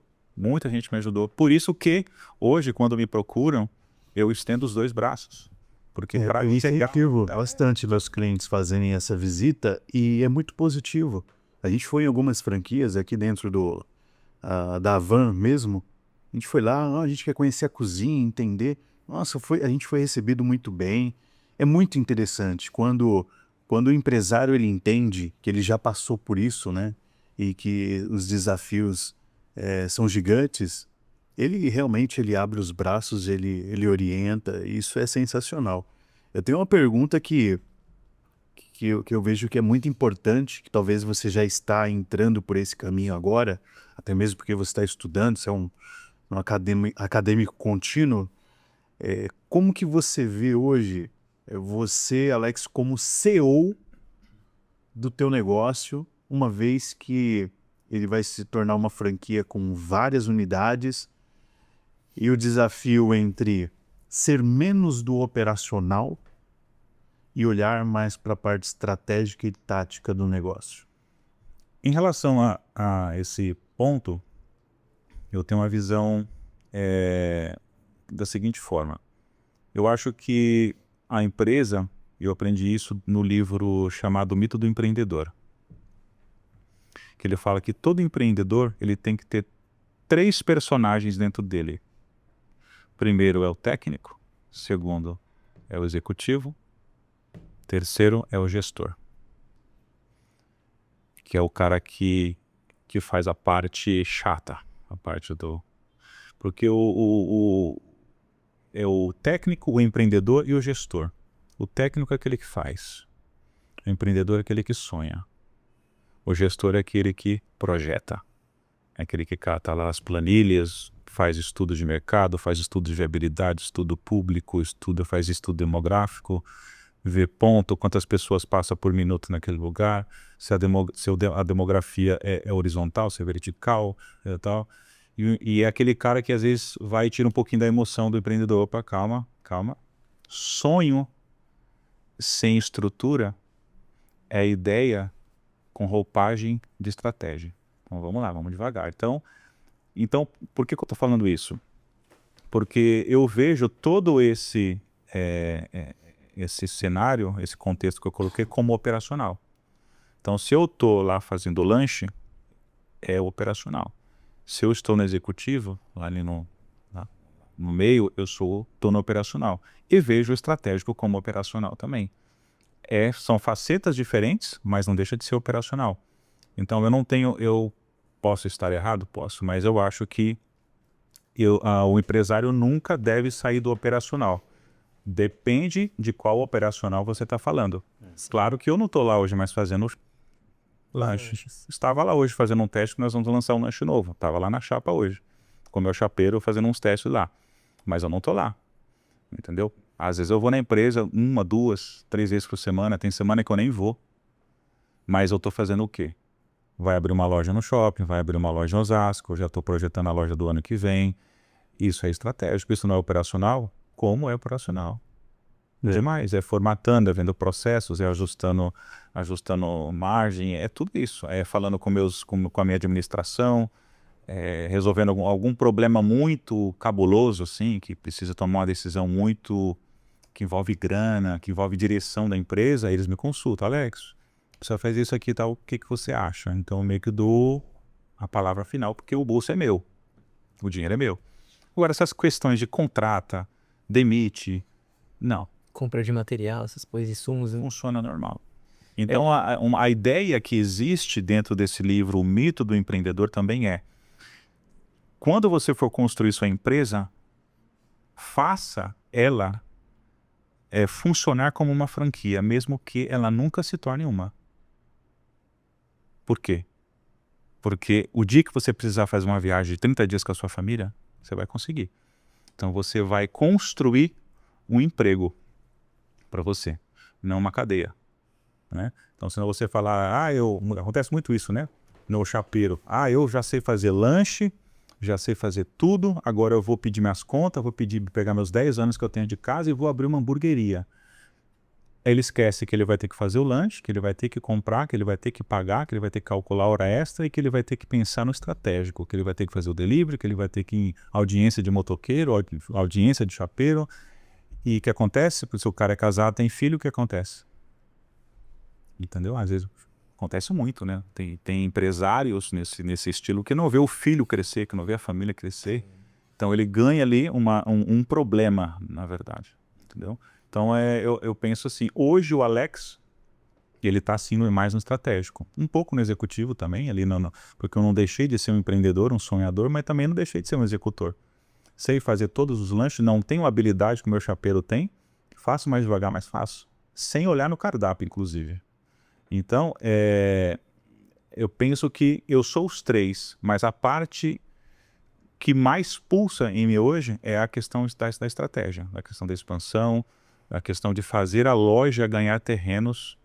Por isso que hoje, quando me procuram, eu estendo os 2 braços. Porque para mim é bastante meus clientes fazerem essa visita e é muito positivo. A gente foi em algumas franquias aqui dentro da Van mesmo. A gente foi lá, a gente quer conhecer a cozinha, entender. Nossa, a gente foi recebido muito bem. É muito interessante quando o empresário ele entende que ele já passou por isso, né? E que os desafios são gigantes. Ele realmente abre os braços, ele orienta, e isso é sensacional. Eu tenho uma pergunta que eu vejo que é muito importante, que talvez você já está entrando por esse caminho agora, até mesmo porque você está estudando, você é um acadêmico contínuo. Como que você vê hoje você, Alex, como CEO do teu negócio, uma vez que ele vai se tornar uma franquia com várias unidades, e o desafio entre ser menos do operacional e olhar mais para a parte estratégica e tática do negócio? Em relação a esse ponto, eu tenho uma visão da seguinte forma. Eu acho que a empresa, eu aprendi isso no livro chamado Mito do Empreendedor, que ele fala que todo empreendedor ele tem que ter 3 personagens dentro dele. Primeiro é o técnico, segundo é o executivo, terceiro é o gestor, que é o cara que faz a parte chata, a parte do... Porque é o técnico, o empreendedor e o gestor. O técnico é aquele que faz, o empreendedor é aquele que sonha, o gestor é aquele que projeta, é aquele que cata lá as planilhas, faz estudo de mercado, faz estudo de viabilidade, estudo público, faz estudo demográfico, vê quantas pessoas passam por minuto naquele lugar, se a demografia é horizontal, se é vertical, e tal. E é aquele cara que às vezes vai e tira um pouquinho da emoção do empreendedor. Opa, calma, calma. Sonho sem estrutura é ideia com roupagem de estratégia. Então vamos lá, vamos devagar. Então por que eu estou falando isso? Porque eu vejo todo esse cenário, esse contexto que eu coloquei como operacional. Então se eu estou lá fazendo lanche, é operacional. Se eu estou no executivo, lá ali no meio, eu estou no operacional. E vejo o estratégico como operacional também. São facetas diferentes, mas não deixa de ser operacional. Então eu posso estar errado? Posso, mas eu acho que o empresário nunca deve sair do operacional. Depende de qual operacional você está falando. Claro que eu não estou lá hoje mais fazendo lanche. Estava lá hoje fazendo um teste que nós vamos lançar um lanche novo. Estava lá na chapa hoje, com o meu chapeiro fazendo uns testes lá. Mas eu não estou lá, entendeu? Às vezes eu vou na empresa 1, 2, 3 vezes por semana. Tem semana que eu nem vou. Mas eu estou fazendo o quê? Vai abrir uma loja no shopping, vai abrir uma loja em Osasco, eu já estou projetando a loja do ano que vem. Isso é estratégico, isso não é operacional? Como é operacional? Demais, é formatando, é vendo processos, é ajustando margem, é tudo isso. É falando com a minha administração, resolvendo algum problema muito cabuloso, assim, que precisa tomar uma decisão muito, que envolve grana, que envolve direção da empresa, aí eles me consultam, Alex, você faz isso aqui e tal, o que você acha? Então eu meio que dou a palavra final, porque o bolso é meu, o dinheiro é meu. Agora, essas questões de contrata, demite, não. Compra de material, essas coisas, insumos. Funciona normal. Então, a ideia que existe dentro desse livro, O Mito do Empreendedor, também quando você for construir sua empresa, faça ela funcionar como uma franquia, mesmo que ela nunca se torne uma. Por quê? Porque o dia que você precisar fazer uma viagem de 30 dias com a sua família, você vai conseguir. Então, você vai construir um emprego para você, não uma cadeia, né? Então, senão você falar, acontece muito isso, né? No chapeiro, eu já sei fazer lanche, já sei fazer tudo, agora eu vou pedir minhas contas, vou pegar meus 10 anos que eu tenho de casa e vou abrir uma hamburgueria. Ele esquece que ele vai ter que fazer o lanche, que ele vai ter que comprar, que ele vai ter que pagar, que ele vai ter que calcular a hora extra e que ele vai ter que pensar no estratégico, que ele vai ter que fazer o delivery, que ele vai ter que ir audiência de motoqueiro, audiência de chapeiro. E o que acontece? Se o cara é casado, tem filho, o que acontece? Entendeu? Às vezes acontece muito, né? Tem empresários nesse estilo que não vê o filho crescer, que não vê a família crescer. Então ele ganha ali um problema, na verdade. Entendeu? Então eu penso assim, hoje o Alex, ele está assim mais no estratégico. Um pouco no executivo também, ali porque eu não deixei de ser um empreendedor, um sonhador, mas também não deixei de ser um executor. Sei fazer todos os lanches, não tenho a habilidade que o meu chapeiro tem, faço mais devagar, mas faço. Sem olhar no cardápio, inclusive. Então, eu penso que eu sou os três, mas a parte que mais pulsa em mim hoje é a questão da estratégia, a questão da expansão, a questão de fazer a loja ganhar terrenos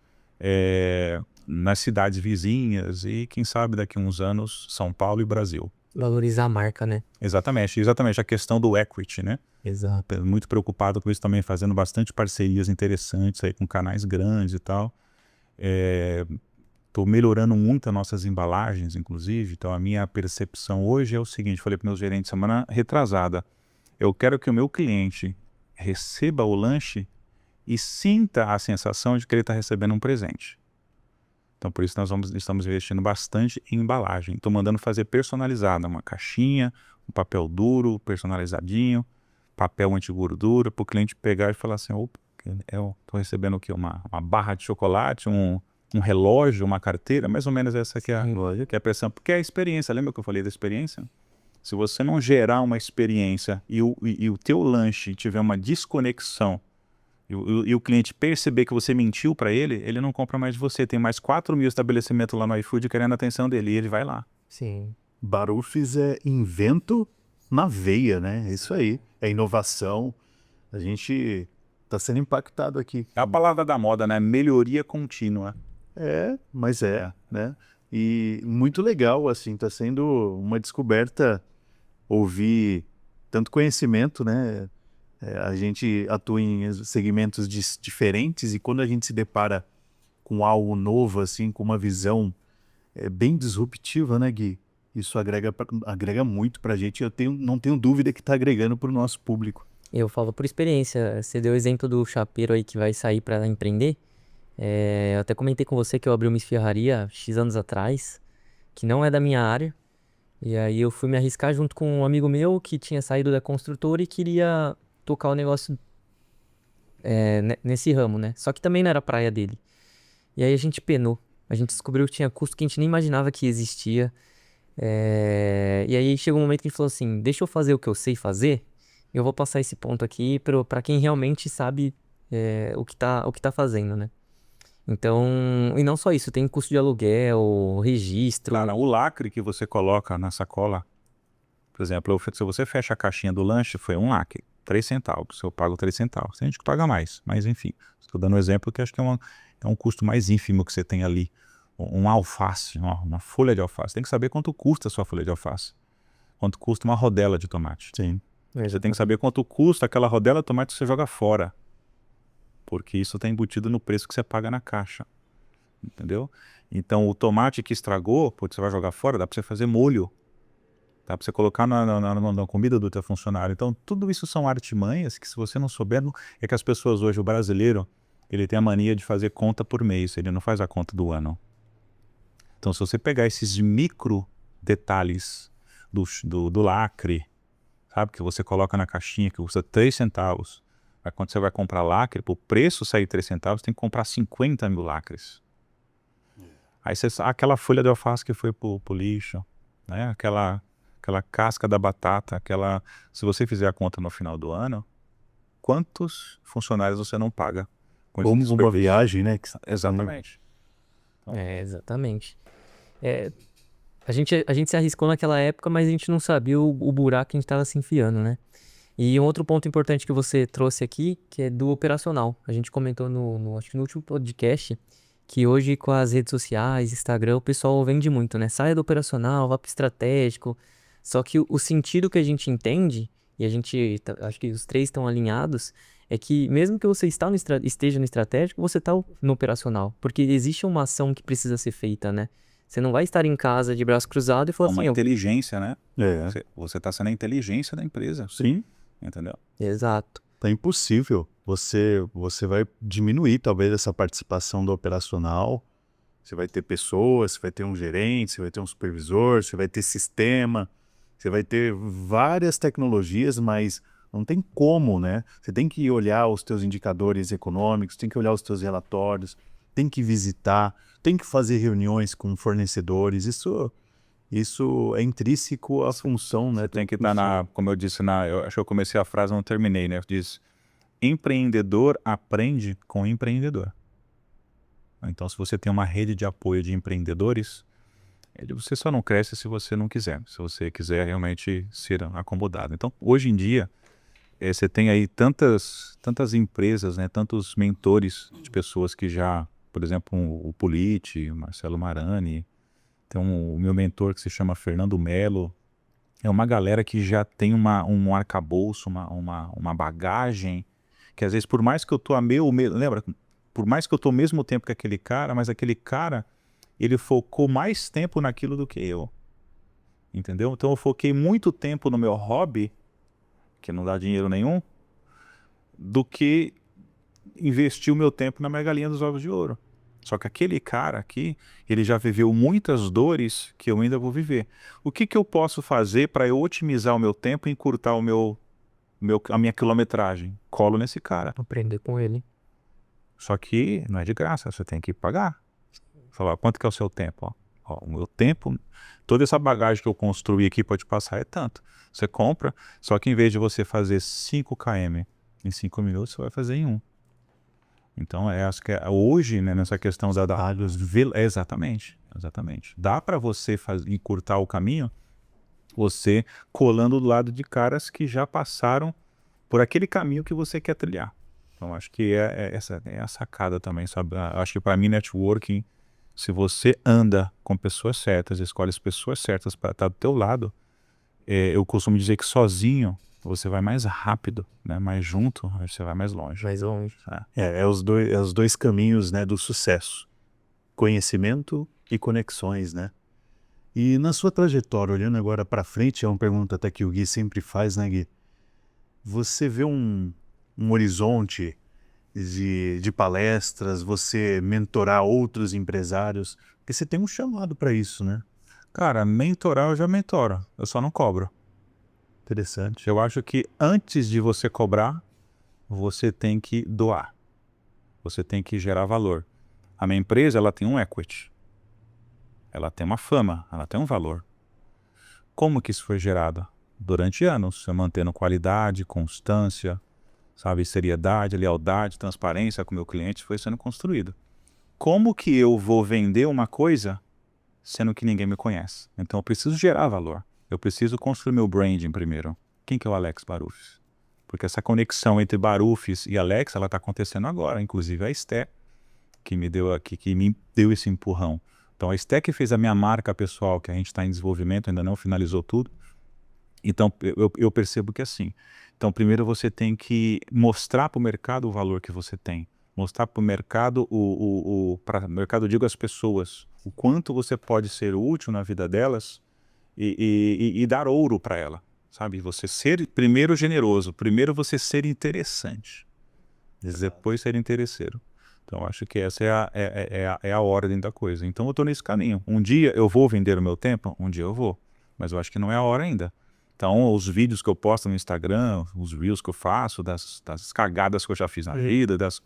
nas cidades vizinhas e, quem sabe, daqui a uns anos, São Paulo e Brasil. Valorizar a marca, né? Exatamente, a questão do equity, né? Exato. Muito preocupado com isso também, fazendo bastante parcerias interessantes aí com canais grandes e tal. Estou melhorando muito as nossas embalagens, inclusive. Então a minha percepção hoje é o seguinte, falei para meus gerentes semana retrasada, eu quero que o meu cliente receba o lanche e sinta a sensação de que ele está recebendo um presente. Então, por isso estamos investindo bastante em embalagem. Estou mandando fazer personalizada, uma caixinha, um papel duro, personalizadinho, papel anti-gordura, para o cliente pegar e falar assim, opa, eu estou recebendo o quê? Uma barra de chocolate, um relógio, uma carteira, mais ou menos essa que é a pressão. Porque é a experiência, lembra que eu falei da experiência? Se você não gerar uma experiência e o teu lanche tiver uma desconexão, e o cliente perceber que você mentiu para ele, ele não compra mais de você. Tem mais 4.000 estabelecimentos lá no iFood querendo a atenção dele, e ele vai lá. Sim. Barufis é invento na veia, né? Isso aí. É inovação. A gente está sendo impactado aqui. É a palavra da moda, né? Melhoria contínua. Mas né? E muito legal, assim, está sendo uma descoberta ouvir tanto conhecimento, né? A gente atua em segmentos diferentes e quando a gente se depara com algo novo, assim, com uma visão bem disruptiva, né, Gui? Isso agrega muito pra gente. Não tenho dúvida que está agregando para o nosso público. Eu falo por experiência, você deu o exemplo do chapeiro aí que vai sair para empreender. Eu até comentei com você que eu abri uma esfirraria X anos atrás, que não é da minha área. E aí eu fui me arriscar junto com um amigo meu que tinha saído da construtora e queria tocar o negócio nesse ramo, né? Só que também não era a praia dele. E aí a gente penou. A gente descobriu que tinha custo que a gente nem imaginava que existia. E aí chegou um momento que a gente falou assim, deixa eu fazer o que eu sei fazer, eu vou passar esse ponto aqui pra quem realmente sabe o que tá fazendo, né? Então, e não só isso, tem custo de aluguel, registro. Claro, o lacre que você coloca na sacola, por exemplo, se você fecha a caixinha do lanche, foi um lacre, 3 centavos, eu pago 3 centavos. Tem gente que paga mais, mas enfim, estou dando um exemplo que acho que é um custo mais ínfimo que você tem ali. Um alface, uma folha de alface. Tem que saber quanto custa a sua folha de alface. Quanto custa uma rodela de tomate. Sim. Você tem que saber quanto custa aquela rodela de tomate que você joga fora. Porque isso está embutido no preço que você paga na caixa. Entendeu? Então, o tomate que estragou, pô, você vai jogar fora, dá para você fazer molho. Dá para você colocar na comida do teu funcionário. Então, tudo isso são artimanhas que se você não souber... É que as pessoas hoje, o brasileiro, ele tem a mania de fazer conta por mês. Ele não faz a conta do ano. Então, se você pegar esses micro detalhes do lacre, sabe, que você coloca na caixinha, que custa 3 centavos, aí quando você vai comprar lacre, para o preço sair 3 centavos, tem que comprar 50 mil lacres. Aí aquela folha de alface que foi pro lixo, né? Aquela casca da batata, se você fizer a conta no final do ano, quantos funcionários você não paga? Como uma viagem, né? Exatamente. Exatamente. A gente se arriscou naquela época, mas a gente não sabia o buraco que a gente estava se enfiando, né? E um outro ponto importante que você trouxe aqui, que é do operacional. A gente comentou acho que no último podcast, que hoje com as redes sociais, Instagram, o pessoal vende muito, né? Saia do operacional, vá pro estratégico. Só que o sentido que a gente entende, e acho que os três estão alinhados, é que mesmo que você esteja no estratégico, você está no operacional. Porque existe uma ação que precisa ser feita, né? Você não vai estar em casa de braço cruzado e falar uma assim... inteligência, né? Você está sendo a inteligência da empresa. Sim. Entendeu? Exato. Tá impossível. Você vai diminuir talvez essa participação do operacional. Você vai ter pessoas, você vai ter um gerente, você vai ter um supervisor, você vai ter sistema, você vai ter várias tecnologias, mas não tem como, né? Você tem que olhar os teus indicadores econômicos, tem que olhar os teus relatórios, tem que visitar, tem que fazer reuniões com fornecedores. Isso é intrínseco à função, né? Você tem que estar como eu disse, eu acho que eu comecei a frase, não terminei, né? Diz, empreendedor aprende com empreendedor. Então, se você tem uma rede de apoio de empreendedores, você só não cresce se você não quiser. Se você quiser realmente ser acomodado. Então, hoje em dia, você tem aí tantas empresas, né? Tantos mentores de pessoas que já, por exemplo, o Politi, o Marcelo Marani, tem o meu mentor que se chama Fernando Melo. É uma galera que já tem um arcabouço, uma bagagem, que às vezes por mais que eu tô lembra? Por mais que eu tô ao mesmo tempo que aquele cara, mas aquele cara, ele focou mais tempo naquilo do que eu. Entendeu? Então eu foquei muito tempo no meu hobby, que não dá dinheiro nenhum, do que investir o meu tempo na minha galinha dos ovos de ouro. Só que aquele cara aqui, ele já viveu muitas dores que eu ainda vou viver. O que eu posso fazer para eu otimizar o meu tempo e encurtar a minha quilometragem? Colo nesse cara. Aprender com ele. Só que não é de graça, você tem que pagar. Falar, quanto que é o seu tempo? O meu tempo, toda essa bagagem que eu construí aqui pode passar é tanto. Você compra, só que em vez de você fazer 5 km em 5 minutos, você vai fazer em 1. Então, acho que hoje, né, nessa questão exatamente. Dá para você encurtar o caminho, você colando do lado de caras que já passaram por aquele caminho que você quer trilhar. Então, acho que essa é a sacada também, sabe? Acho que para mim, networking, se você anda com pessoas certas, escolhe as pessoas certas para estar do teu lado, eu costumo dizer que sozinho você vai mais rápido, né? Mas junto você vai mais longe. Mais longe. É os dois caminhos, né, do sucesso. Conhecimento e conexões, né? E na sua trajetória, olhando agora para frente, é uma pergunta até que o Gui sempre faz, né, Gui? Você vê um horizonte de palestras, você mentorar outros empresários? Porque você tem um chamado para isso, né? Cara, mentorar eu já mentoro, eu só não cobro. Interessante. Eu acho que antes de você cobrar, você tem que doar. Você tem que gerar valor. A minha empresa, ela tem um equity. Ela tem uma fama, ela tem um valor. Como que isso foi gerado? Durante anos, eu mantendo qualidade, constância, sabe, seriedade, lealdade, transparência com o meu cliente, foi sendo construído. Como que eu vou vender uma coisa sendo que ninguém me conhece? Então eu preciso gerar valor. Eu preciso construir meu branding primeiro. Quem que é o Alex Barufis? Porque essa conexão entre Barufis e Alex, ela está acontecendo agora. Inclusive a Esté, que me deu esse empurrão. Então a Esté que fez a minha marca pessoal, que a gente está em desenvolvimento, ainda não finalizou tudo. Então eu percebo que é assim. Então primeiro você tem que mostrar para o mercado o valor que você tem. Mostrar para o mercado, para o mercado, eu digo as pessoas, o quanto você pode ser útil na vida delas e dar ouro para ela. Sabe? Você ser primeiro generoso, primeiro você ser interessante, depois ser interesseiro. Então acho que essa é a ordem da coisa. Então eu estou nesse caminho. Um dia eu vou vender o meu tempo, um dia eu vou. Mas eu acho que não é a hora ainda. Então os vídeos que eu posto no Instagram, os reels que eu faço, das cagadas que eu já fiz na vida, das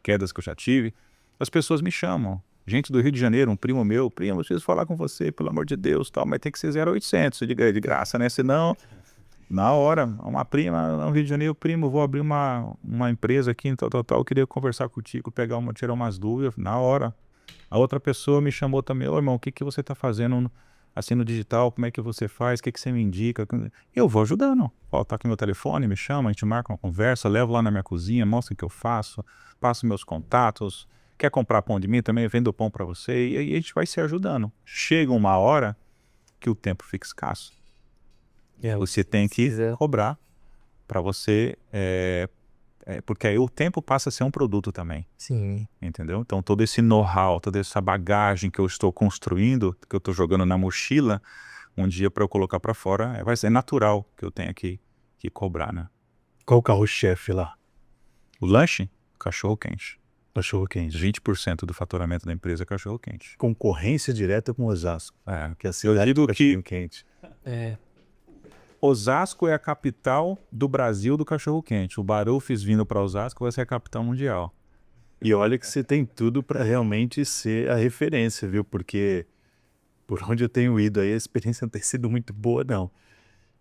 quedas que eu já tive, as pessoas me chamam. Gente do Rio de Janeiro, um primo meu, primo, eu preciso falar com você, pelo amor de Deus, tal, mas tem que ser 0800 de graça, né? Senão, na hora, uma prima no Rio de Janeiro, primo, vou abrir uma empresa aqui, tal, eu queria conversar contigo, tirar umas dúvidas, na hora. A outra pessoa me chamou também, ô irmão, o que você está fazendo assim no digital, como é que você faz, o que você me indica? Eu vou ajudando. Ó, tá aqui meu telefone, me chama, a gente marca uma conversa, levo lá na minha cozinha, mostra o que eu faço, passo meus contatos. Quer comprar pão de mim? Também vendo pão para você. E aí a gente vai se ajudando. Chega uma hora que o tempo fica escasso. Você tem que cobrar para você... porque aí o tempo passa a ser um produto também. Sim. Entendeu? Então todo esse know-how, toda essa bagagem que eu estou construindo, que eu estou jogando na mochila, um dia para eu colocar para fora, vai ser natural que eu tenha que cobrar, né? Qual o carro-chefe lá? O lanche? Cachorro-quente. Cachorro-quente. 20% do faturamento da empresa é cachorro-quente. Concorrência direta com Osasco. Que assim, eu digo que quente. Osasco é a capital do Brasil do cachorro-quente. O Barufis vindo para Osasco vai ser a capital mundial. E olha que você tem tudo para realmente ser a referência, viu? Porque por onde eu tenho ido aí, a experiência não tem sido muito boa, não.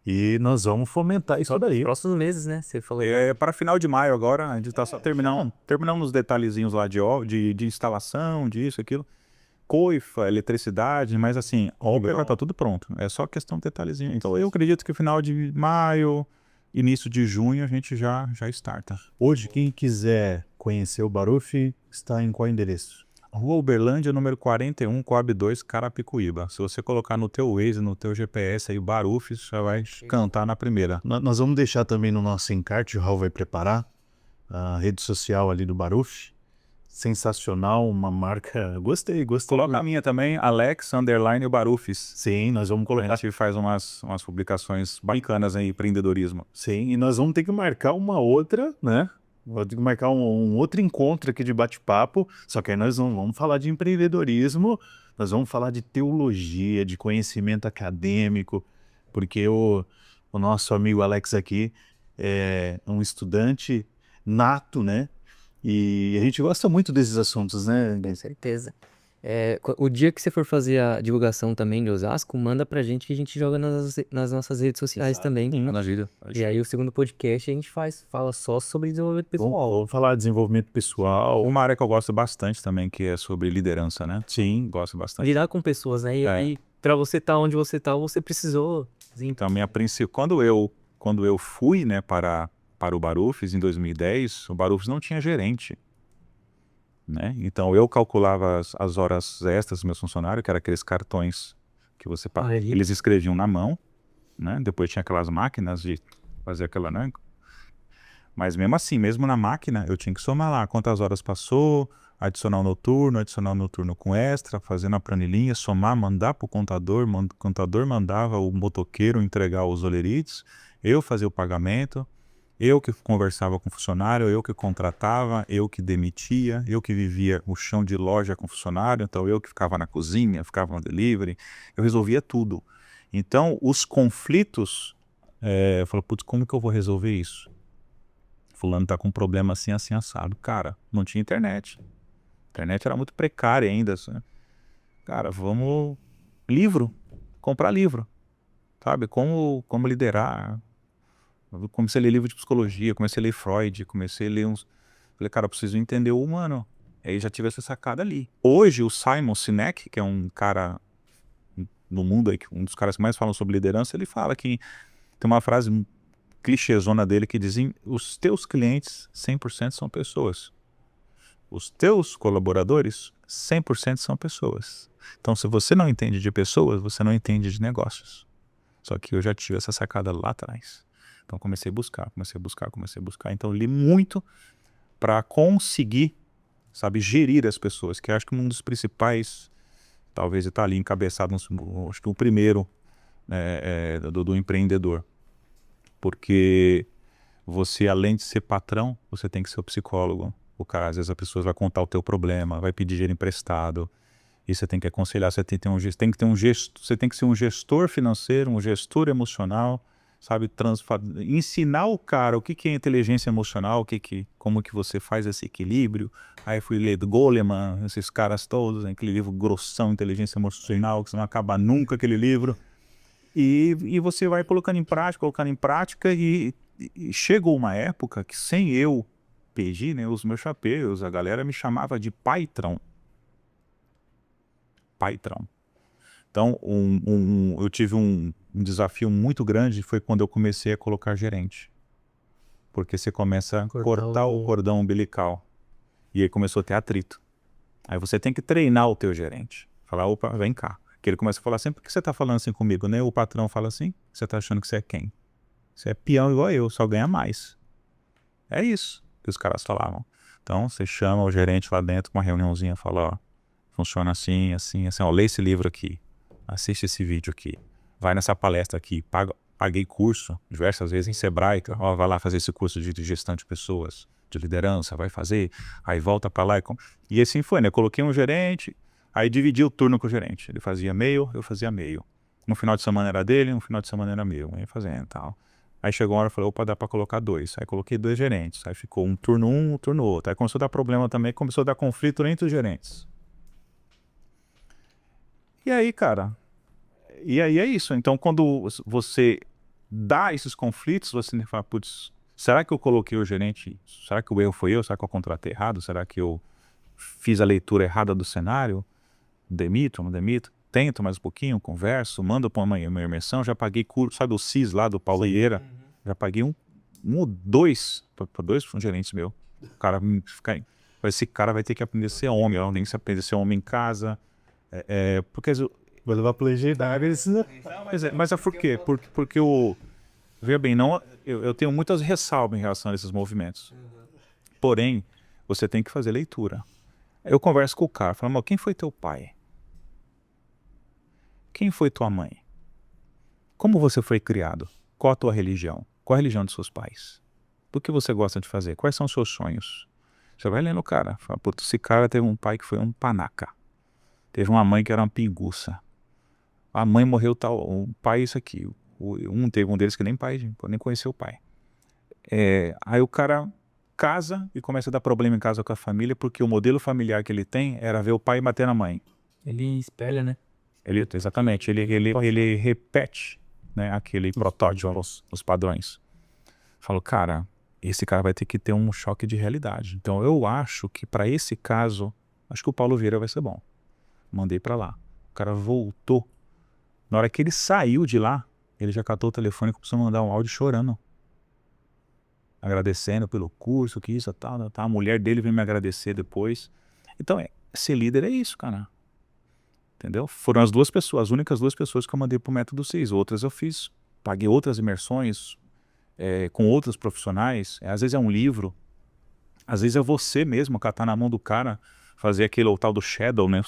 E nós vamos fomentar isso daí. Próximos meses, né? Você falou. Para final de maio agora, a gente está só terminando os detalhezinhos lá de instalação, disso, aquilo. Coifa, eletricidade, mas assim, obra tá tudo pronto. É só questão de detalhezinho. Então eu acredito que final de maio, início de junho, a gente já starta. Hoje, quem quiser conhecer o Baruf, está em qual endereço? Rua Uberlândia, número 41, Coab 2, Carapicuíba. Se você colocar no teu Waze, no teu GPS aí, Barufis, já vai cantar na primeira. Nós vamos deixar também no nosso encarte, o Raul vai preparar, a rede social ali do Baruf. Sensacional, uma marca... Gostei. Coloca a minha também, Alex, _, Barufis. Sim, nós vamos colocar. A gente faz umas publicações bacanas em empreendedorismo. Sim, e nós vamos ter que marcar uma outra, né? Vou ter que marcar um outro encontro aqui de bate-papo, só que aí nós não vamos falar de empreendedorismo, nós vamos falar de teologia, de conhecimento acadêmico, porque o nosso amigo Alex aqui é um estudante nato, né? E a gente gosta muito desses assuntos, né? Com certeza. O dia que você for fazer a divulgação também de Osasco, manda pra gente que a gente joga nas nossas redes sociais também. E aí o segundo podcast a gente fala só sobre desenvolvimento pessoal. Vamos falar de desenvolvimento pessoal. Uma área que eu gosto bastante também, que é sobre liderança, né? Sim. Gosto bastante. Lidar com pessoas, né? E aí, pra você estar onde você tá, você precisou... Então, quando eu fui, né, para o Barufis em 2010, o Barufis não tinha gerente. Né? Então eu calculava as horas extras dos meus funcionários, que eram aqueles cartões que você paga. Eles escreviam na mão, né? Depois tinha aquelas máquinas de fazer aquela, né? Mas mesmo assim, mesmo na máquina, eu tinha que somar lá quantas horas passou, adicionar o noturno com extra, fazendo a planilhinha, somar, mandar para o contador, o contador mandava o motoqueiro entregar os olerites, eu fazia o pagamento, eu que conversava com o funcionário, eu que contratava, eu que demitia, eu que vivia o chão de loja com o funcionário, então eu que ficava na cozinha, ficava no delivery, eu resolvia tudo. Então, os conflitos, eu falo, putz, como que eu vou resolver isso? Fulano tá com um problema assim, assim, assado. Cara, não tinha internet. A internet era muito precária ainda. Assim. Cara, vamos... Livro. Comprar livro. Sabe? Como liderar. Eu comecei a ler livro de psicologia, comecei a ler Freud, comecei a ler uns... Falei, cara, eu preciso entender o humano. Aí já tive essa sacada ali. Hoje, o Simon Sinek, que é um cara no mundo aí, um dos caras que mais falam sobre liderança, ele fala que tem uma frase clichêzona dele que dizem: os teus clientes 100% são pessoas. Os teus colaboradores 100% são pessoas. Então, se você não entende de pessoas, você não entende de negócios. Só que eu já tive essa sacada lá atrás. Então, comecei a buscar. Então, li muito para conseguir, sabe, gerir as pessoas, que acho que um dos principais, talvez está ali encabeçado, acho que o primeiro do empreendedor. Porque você, além de ser patrão, você tem que ser o psicólogo. O cara, às vezes a pessoa vai contar o teu problema, vai pedir dinheiro emprestado, e você tem que aconselhar, você tem que ter um gesto, você tem que ser um gestor financeiro, um gestor emocional, sabe, ensinar o cara o que é inteligência emocional, como que você faz esse equilíbrio. Aí fui ler do Goleman, esses caras todos, aquele livro grossão, Inteligência Emocional, que você não acaba nunca aquele livro. E você vai colocando em prática e chegou uma época que sem eu pedir, né, os meus chapéus, a galera me chamava de patrão. Patrão. Então, eu tive um desafio muito grande, foi quando eu comecei a colocar gerente. Porque você começa a cortar o cordão umbilical. E aí começou a ter atrito. Aí você tem que treinar o teu gerente. Falar, opa, vem cá. Que ele começa a falar assim, por que você tá falando assim comigo, né? O patrão fala assim, você tá achando que você é quem? Você é peão igual eu, só ganha mais. É isso que os caras falavam. Então, você chama o gerente lá dentro, com uma reuniãozinha, fala, ó, funciona assim, assim, assim, ó, lê esse livro aqui, assiste esse vídeo aqui, vai nessa palestra aqui, paguei curso diversas vezes em Sebrae, ó, vai lá fazer esse curso de gestão de pessoas, de liderança, vai fazer, aí volta pra lá e assim foi, né? Eu coloquei um gerente, aí dividi o turno com o gerente. Ele fazia meio, eu fazia meio. No final de semana era dele, no final de semana era meu. Aí fazendo e tal. Aí chegou uma hora e falei, opa, dá pra colocar dois. Aí coloquei dois gerentes. Aí ficou um turno outro. Aí começou a dar problema também, começou a dar conflito entre os gerentes. E aí, cara, e aí é isso. Então, quando você dá esses conflitos, você fala, putz, será que eu coloquei o gerente? Será que o erro foi eu? Será que eu contratei errado? Será que eu fiz a leitura errada do cenário? Demito, não demito? Tento mais um pouquinho, converso, mando para uma imersão, já paguei curso, sabe o CIS lá do Paulo Vieira? Já paguei um ou dois, para dois gerentes meu. O cara fica, esse cara vai ter que aprender a ser homem, eu nem se aprender a ser homem em casa, porque Vai levar pra legendar eles. mas é por quê? Porque veja bem, não, eu tenho muitas ressalvas em relação a esses movimentos. Porém, você tem que fazer leitura. Eu converso com o cara, falo, mas quem foi teu pai? Quem foi tua mãe? Como você foi criado? Qual a tua religião? Qual a religião dos seus pais? Do que você gosta de fazer? Quais são os seus sonhos? Você vai lendo o cara. Fala, putz, esse cara teve um pai que foi um panaca. Teve uma mãe que era uma pinguça. A mãe morreu tal, o pai isso aqui. Teve um deles que nem pai, nem conheceu o pai. Aí o cara casa e começa a dar problema em casa com a família porque o modelo familiar que ele tem era ver o pai bater na mãe. Ele espelha, né? Exatamente, ele repete, né, aquele protótipo, os padrões. Falo, cara, esse cara vai ter que ter um choque de realidade. Então eu acho que para esse caso, acho que o Paulo Vieira vai ser bom. Mandei para lá. O cara voltou. Na hora que ele saiu de lá, ele já catou o telefone e começou a mandar um áudio chorando. Agradecendo pelo curso, que isso, tal. A mulher dele veio me agradecer depois. Então, ser líder é isso, cara. Entendeu? Foram as únicas duas pessoas que eu mandei pro Método 6. Outras eu fiz paguei outras imersões com outros profissionais. Às vezes é um livro, às vezes é você mesmo catar na mão do cara, fazer aquele o tal do shadow, né?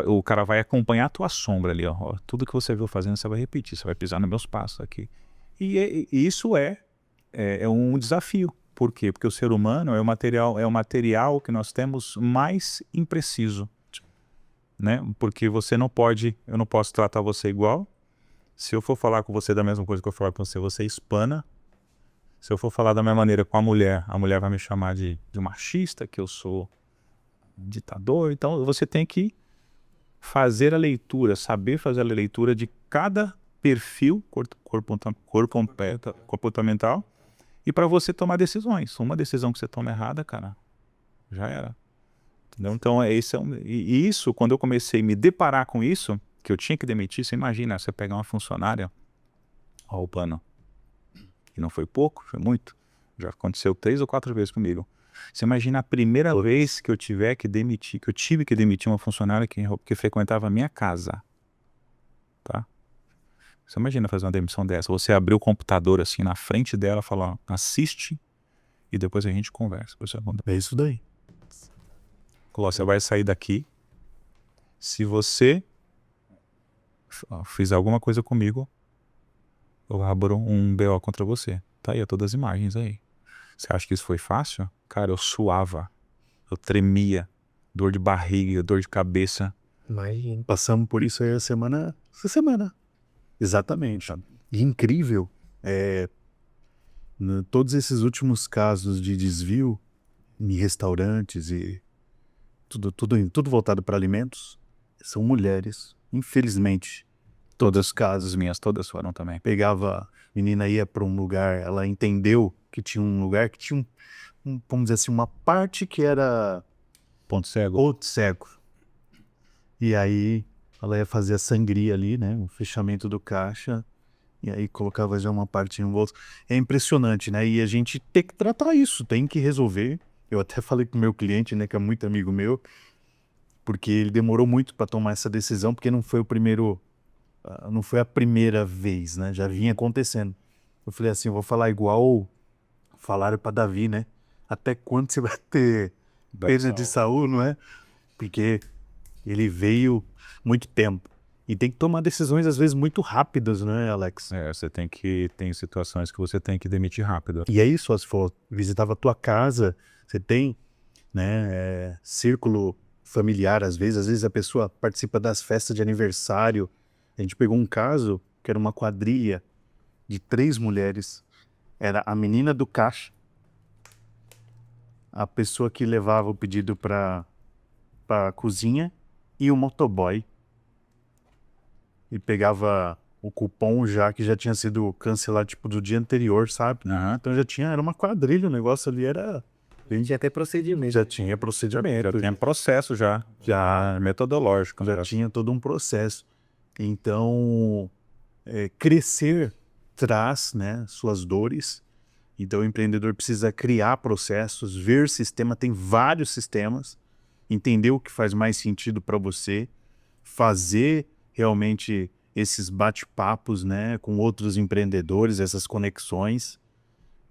O cara vai acompanhar a tua sombra ali, ó. Tudo que você viu fazendo, você vai repetir, você vai pisar nos meus passos aqui. E isso é um desafio. Por quê? Porque o ser humano é o material que nós temos mais impreciso, né? Porque eu não posso tratar você igual. Se eu for falar com você da mesma coisa que eu falar com você, você espana. Se eu for falar da mesma maneira com a mulher vai me chamar de machista, que eu sou ditador. Então você tem que fazer a leitura, saber fazer a leitura de cada perfil comportamental e para você tomar decisões. Uma decisão que você toma errada, cara, já era. Entendeu? Então e isso, quando eu comecei a me deparar com isso, que eu tinha que demitir, você imagina, você pegar uma funcionária, ó o plano, e não foi pouco, foi muito, já aconteceu 3 ou 4 vezes comigo. Você imagina a primeira vez que eu tive que demitir uma funcionária que frequentava a minha casa, tá? Você imagina fazer uma demissão dessa, você abrir o computador assim na frente dela, falar, assiste e depois a gente conversa. É isso daí. Você vai sair daqui, se você fizer alguma coisa comigo, eu abro um BO contra você. Tá aí, todas as imagens aí. Você acha que isso foi fácil? Cara, eu suava, eu tremia, dor de barriga, dor de cabeça. Imagina. Passamos por isso aí essa semana. Exatamente. E incrível, todos esses últimos casos de desvio em restaurantes e tudo voltado para alimentos, são mulheres, infelizmente. Todas as casas minhas, todas foram também. Pegava, a menina ia para um lugar, ela entendeu que tinha um lugar que tinha vamos dizer assim, uma parte que era Ponto cego. ponto cego. E aí ela ia fazer a sangria ali, né? O fechamento do caixa. E aí colocava já uma parte no bolso. É impressionante, né? E a gente tem que tratar isso, tem que resolver. Eu até falei com o meu cliente, né? Que é muito amigo meu. Porque ele demorou muito para tomar essa decisão, porque não foi a primeira vez, né? Já vinha acontecendo. Eu falei assim, eu vou falar igual falaram para Davi, né? Até quando você vai ter pena de Saul, não é? Porque ele veio muito tempo. E tem que tomar decisões, às vezes, muito rápidas, né, Alex? Tem situações que você tem que demitir rápido. E é isso, se for visitava a tua casa, você tem, né, círculo familiar, às vezes a pessoa participa das festas de aniversário. A gente pegou um caso que era uma quadrilha de 3 mulheres. Era a menina do caixa, a pessoa que levava o pedido para a cozinha e o motoboy. E pegava o cupom que já tinha sido cancelado, tipo, do dia anterior, sabe? Uhum. Então era uma quadrilha, o negócio ali era... Já até procedimento. Já tinha procedimento. Já tem processo já metodológico. Já tinha todo um processo. Então, crescer traz, né, suas dores. Então o empreendedor precisa criar processos, ver sistema, tem vários sistemas, entender o que faz mais sentido para você, fazer realmente esses bate-papos, né, com outros empreendedores, essas conexões,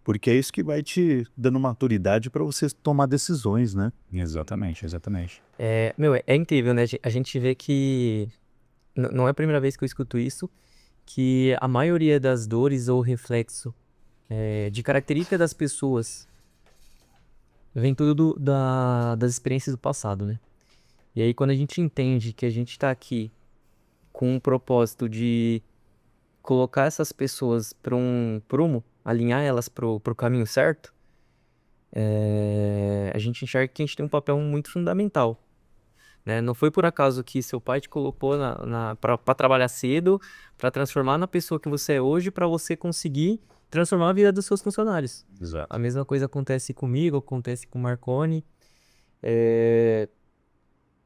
porque é isso que vai te dando maturidade para você tomar decisões, né? Exatamente. É incrível, né? A gente vê que não é a primeira vez que eu escuto isso, que a maioria das dores ou reflexo de característica das pessoas vem tudo das experiências do passado, né? E aí quando a gente entende que a gente tá aqui com o propósito de colocar essas pessoas para um prumo, alinhar elas pro caminho certo, a gente enxerga que a gente tem um papel muito fundamental, né? Não foi por acaso que seu pai te colocou para trabalhar cedo, para transformar na pessoa que você é hoje, para você conseguir transformar a vida dos seus funcionários. Exato. A mesma coisa acontece comigo, acontece com o Marconi.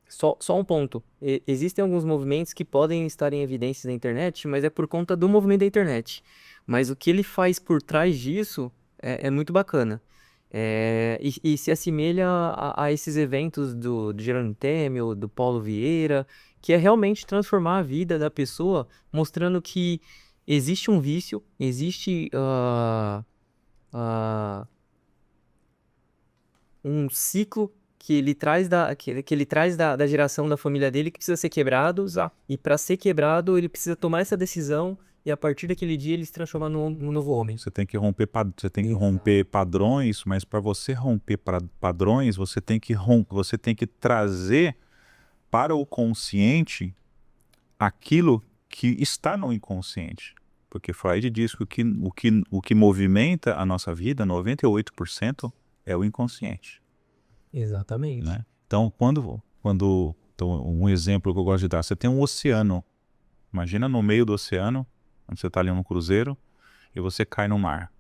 Só um ponto. Existem alguns movimentos que podem estar em evidência na internet, mas é por conta do movimento da internet. Mas o que ele faz por trás disso é muito bacana. E se assemelha a esses eventos do Jerônimo Temel, do Paulo Vieira, que é realmente transformar a vida da pessoa, mostrando que existe um vício, existe ah, um ciclo que ele traz que ele traz da geração da família dele que precisa ser quebrado. Exato. E para ser quebrado, ele precisa tomar essa decisão e a partir daquele dia ele se transformar num novo homem. Você tem que romper, você tem que romper padrões, mas para você romper padrões, você tem que você tem que trazer para o consciente aquilo que está no inconsciente. Porque Freud diz que o que movimenta a nossa vida, 98%, é o inconsciente. Exatamente. Né? Então, então, um exemplo que eu gosto de dar, você tem um oceano. Imagina no meio do oceano, onde você está ali num cruzeiro, e você cai no mar.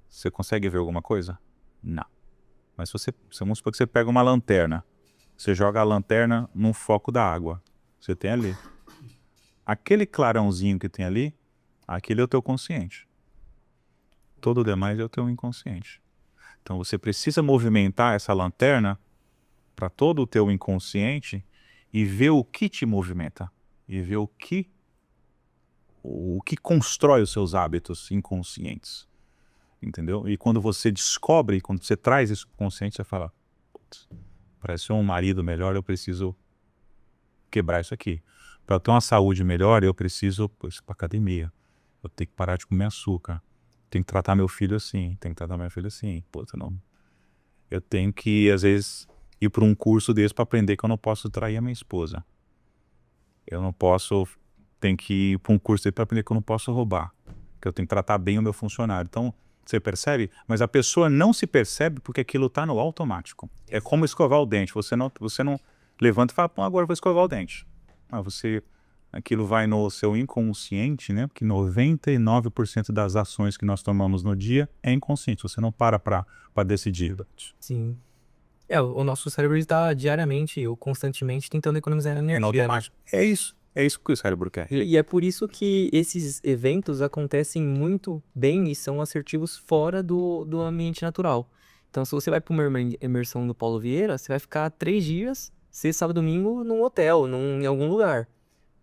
Você consegue ver alguma coisa? Não. Mas vamos supor que você pega uma lanterna, você joga a lanterna num foco da água. Você tem ali. Aquele clarãozinho que tem ali, aquele é o teu consciente. Todo o demais é o teu inconsciente. Então você precisa movimentar essa lanterna para todo o teu inconsciente e ver o que te movimenta. E ver o que constrói os seus hábitos inconscientes. Entendeu? E quando você descobre, quando você traz isso consciente, você fala, putz, para ser um marido melhor, eu preciso quebrar isso aqui. Para eu ter uma saúde melhor, eu preciso ir para academia. Eu tenho que parar de comer açúcar. Tenho que tratar meu filho assim. Tenho que tratar minha filha assim. Puta, não. Eu tenho que, às vezes, ir para um curso desse para aprender que eu não posso trair a minha esposa. Eu não posso... Tenho que ir para um curso desse para aprender que eu não posso roubar. Que eu tenho que tratar bem o meu funcionário. Então, você percebe? Mas a pessoa não se percebe porque aquilo está no automático. É como escovar o dente. Você não levanta e fala, pô, agora eu vou escovar o dente. Aquilo vai no seu inconsciente, né? Porque 99% das ações que nós tomamos no dia é inconsciente. Você não para decidir. Sim. O nosso cérebro está diariamente ou constantemente tentando economizar energia. É isso. É isso que o cérebro quer. E é por isso que esses eventos acontecem muito bem e são assertivos fora do ambiente natural. Então, se você vai para uma imersão do Paulo Vieira, você vai ficar 3 dias, sexta, sábado, domingo, num hotel, em algum lugar.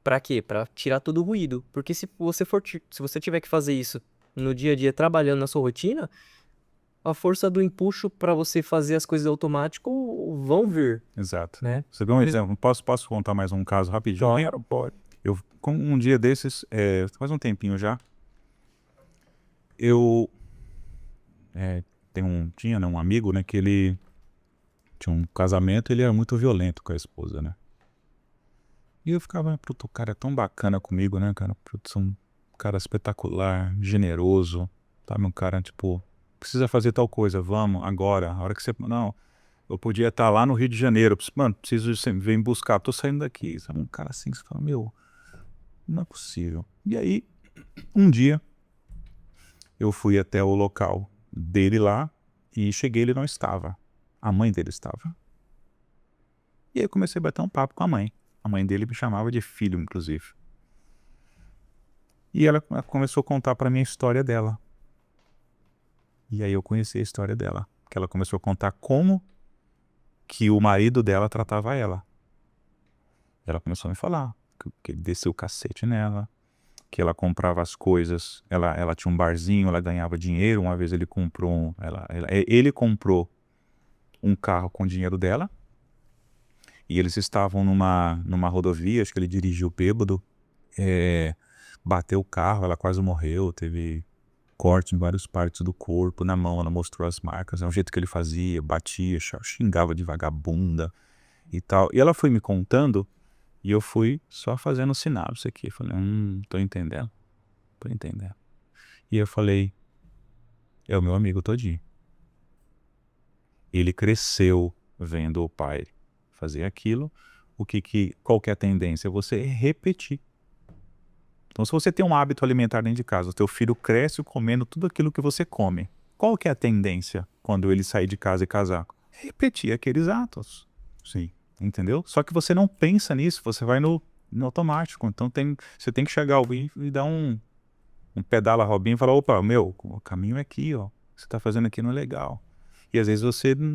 Pra quê? Pra tirar todo o ruído. Porque se você tiver que fazer isso no dia a dia, trabalhando na sua rotina, a força do empuxo pra você fazer as coisas automático vão vir, Exato. né? Você vê um exemplo? Posso contar mais um caso rapidinho? Pode. Com um dia desses, faz um tempinho já, eu tinha um amigo, né, que ele tinha um casamento e ele era muito violento com a esposa, né? E eu ficava, puto, o cara é tão bacana comigo, né, cara? Puto, um cara espetacular, generoso, sabe? Um cara, tipo, precisa fazer tal coisa, vamos, agora, a hora que você... Não, eu podia estar lá no Rio de Janeiro, mano, preciso, você vem buscar, tô saindo daqui, sabe? Um cara assim, você fala, meu, não é possível. E aí, um dia, eu fui até o local dele lá e cheguei, ele não estava. A mãe dele estava. E aí eu comecei a bater um papo com a mãe. A mãe dele me chamava de filho, inclusive. E ela começou a contar para mim a história dela. E aí eu conheci a história dela. Que ela começou a contar como que o marido dela tratava ela. Ela começou a me falar que ele desceu o cacete nela, que ela comprava as coisas, ela tinha um barzinho, ela ganhava dinheiro. Uma vez ele comprou um carro com o dinheiro dela. E eles estavam numa rodovia, acho que ele dirigiu bêbado, bateu o carro, ela quase morreu, teve cortes em várias partes do corpo, na mão, ela mostrou as marcas, é o jeito que ele fazia, batia, xingava de vagabunda e tal. E ela foi me contando e eu fui só fazendo sinal isso aqui. Falei, tô entendendo. E eu falei, é o meu amigo todinho. Ele cresceu vendo o pai fazer aquilo. Qual que é a tendência? É você repetir. Então, se você tem um hábito alimentar dentro de casa, o teu filho cresce comendo tudo aquilo que você come. Qual que é a tendência quando ele sair de casa e casar? Repetir aqueles atos. Sim. Entendeu? Só que você não pensa nisso, você vai no automático. Então, você tem que chegar alguém e dar um pedala Robinho e falar, opa, o caminho é aqui, ó. O que você tá fazendo aqui não é legal. E às vezes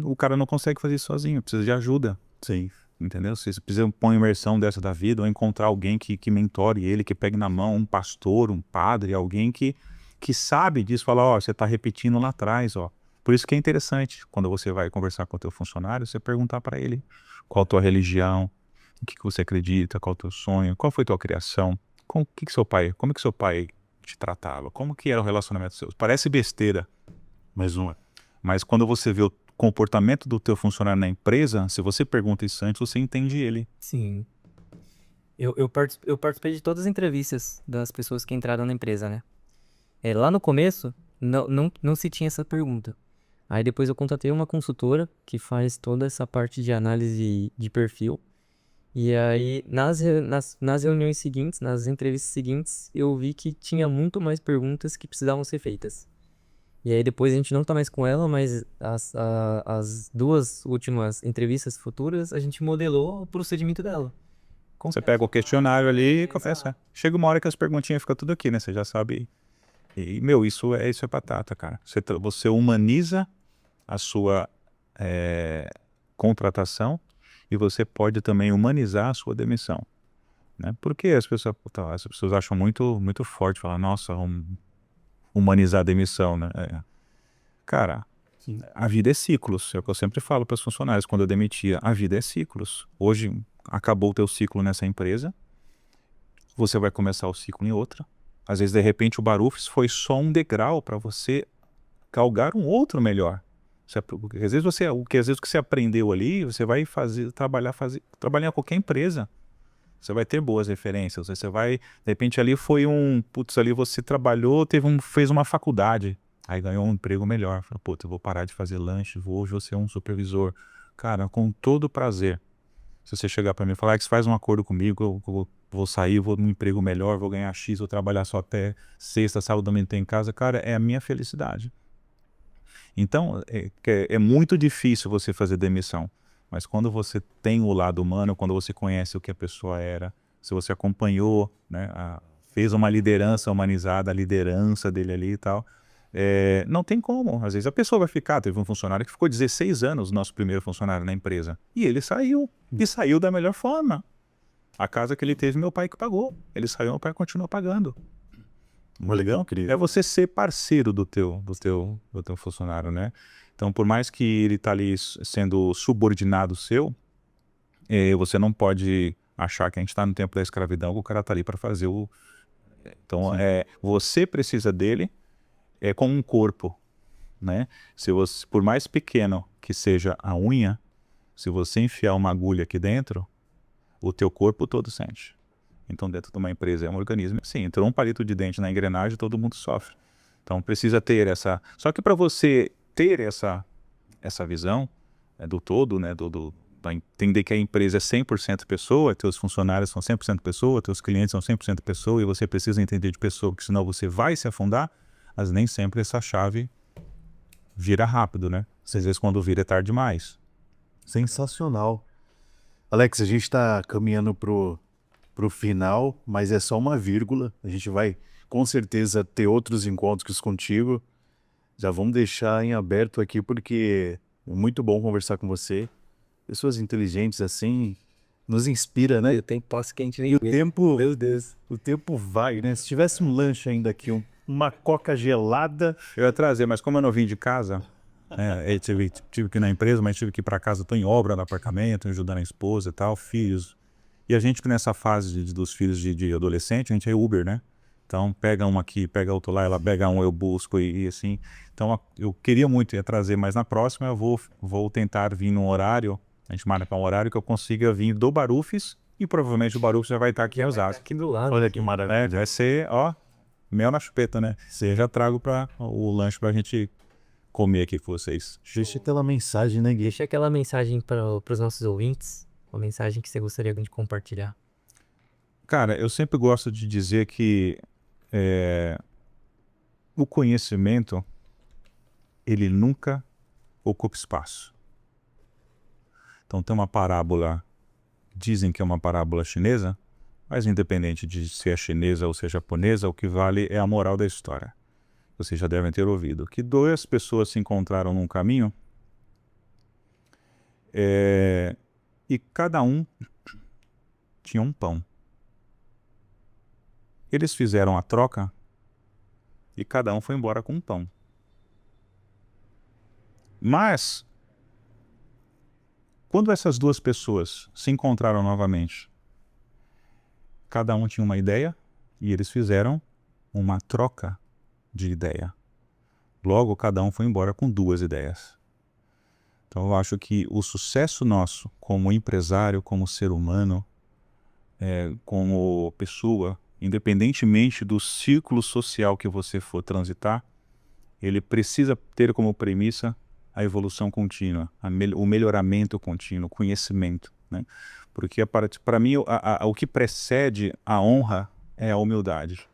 o cara não consegue fazer isso sozinho, precisa de ajuda. Sim. entendeu? Você precisa pôr uma imersão dessa da vida, ou encontrar alguém que mentore ele, que pegue na mão, um pastor, um padre, alguém que sabe disso, fala, ó, você está repetindo lá atrás, ó. Por isso que é interessante, quando você vai conversar com o teu funcionário, você perguntar para ele qual a tua religião, o que você acredita, qual o teu sonho, qual foi a tua criação, como que seu pai te tratava, como que era o relacionamento seu. Parece besteira, Mais uma. mas quando você vê o comportamento do teu funcionário na empresa, se você pergunta isso antes, você entende ele. Sim. Eu participei de todas as entrevistas das pessoas que entraram na empresa, né? Lá no começo, não se tinha essa pergunta. Aí depois eu contratei uma consultora que faz toda essa parte de análise de perfil. E aí, nas reuniões seguintes, nas entrevistas seguintes, eu vi que tinha muito mais perguntas que precisavam ser feitas. E aí depois a gente não tá mais com ela, mas as duas últimas entrevistas futuras, a gente modelou o procedimento dela. Você pega o questionário ali e começa. Chega uma hora que as perguntinhas ficam tudo aqui, né? Você já sabe. E, meu, isso é batata, cara. Você humaniza a sua contratação e você pode também humanizar a sua demissão, né? Porque as pessoas acham muito forte, falar, nossa, humanizar a demissão, né? Cara, a vida é ciclos, é o que eu sempre falo para os funcionários quando eu demitia, a vida é ciclos. Hoje acabou o teu ciclo nessa empresa, você vai começar o ciclo em outra. Às vezes, de repente, o Barufs foi só um degrau para você galgar um outro melhor. Porque às vezes o que você aprendeu ali, você vai trabalhar em qualquer empresa. Você vai ter boas referências. Você vai, de repente, ali ali você trabalhou, fez uma faculdade, aí ganhou um emprego melhor. Falou, eu vou parar de fazer lanche, hoje vou ser um supervisor. Cara, com todo prazer. Se você chegar para mim e falar que você faz um acordo comigo, eu vou sair, vou num emprego melhor, vou ganhar X, vou trabalhar só até sexta, sábado, domingo em casa, cara, é a minha felicidade. Então, é muito difícil você fazer demissão. Mas quando você tem o lado humano, quando você conhece o que a pessoa era, se você acompanhou, né, fez uma liderança humanizada, a liderança dele ali e tal, não tem como. Às vezes a pessoa vai ficar, teve um funcionário que ficou 16 anos, nosso primeiro funcionário na empresa, e ele saiu, e saiu da melhor forma. A casa que ele teve, meu pai que pagou. Ele saiu, meu pai continuou pagando. Legal, querido. É você ser parceiro do teu funcionário, né? Então, por mais que ele tá ali sendo subordinado seu, você não pode achar que a gente está no tempo da escravidão, que o cara tá ali para fazer o... Então, você precisa dele como um corpo, né? Por mais pequeno que seja a unha, se você enfiar uma agulha aqui dentro, o teu corpo todo sente. Então, dentro de uma empresa é um organismo assim, entrou um palito de dente na engrenagem, todo mundo sofre. Então, precisa ter essa... Só que para você ter essa visão do todo, né, entender que a empresa é 100% pessoa, teus funcionários são 100% pessoa, teus clientes são 100% pessoa, e você precisa entender de pessoa, porque senão você vai se afundar, mas nem sempre essa chave vira rápido, né? Às vezes quando vira é tarde demais. Sensacional. Alex, a gente está caminhando pro final, mas é só uma vírgula. A gente vai, com certeza, ter outros encontros contigo. Já vamos deixar em aberto aqui, porque é muito bom conversar com você. Pessoas inteligentes assim, nos inspira, né? O tempo passa que a gente nem E o vê. tempo, Meu Deus. o tempo vai, né? Se tivesse um lanche ainda aqui, uma coca gelada... Eu ia trazer, mas como eu não vim de casa, eu tive que ir na empresa, mas tive que ir para casa, estou em obra no apartamento, ajudando a esposa e tal, filhos. E a gente que nessa fase dos filhos de adolescente, a gente é Uber, né? Então pega um aqui, pega outro lá, ela pega um, eu busco e assim. Então eu queria muito trazer, mas na próxima eu vou tentar vir num horário, a gente marca um horário que eu consiga vir do Barufis e provavelmente o Barufis já vai estar aqui em Osasco. Aqui do lado. Olha que maravilha. Vai ser, ó, mel na chupeta, né? Você já trago o lanche pra gente comer aqui com vocês. Deixa aquela mensagem, né, Gui? Deixa aquela mensagem para os nossos ouvintes, uma mensagem que você gostaria de compartilhar. Cara, eu sempre gosto de dizer que o conhecimento, ele nunca ocupa espaço. Então tem uma parábola, dizem que é uma parábola chinesa, mas independente de se é chinesa ou se é japonesa, o que vale é a moral da história. Vocês já devem ter ouvido que duas pessoas se encontraram num caminho e cada um tinha um pão. Eles fizeram a troca e cada um foi embora com um pão. Mas, quando essas duas pessoas se encontraram novamente, cada um tinha uma ideia e eles fizeram uma troca de ideia. Logo, cada um foi embora com duas ideias. Então, eu acho que o sucesso nosso como empresário, como ser humano, como pessoa, independentemente do círculo social que você for transitar, ele precisa ter como premissa a evolução contínua, o melhoramento contínuo, o conhecimento, né? Porque para mim o que precede a honra é a humildade.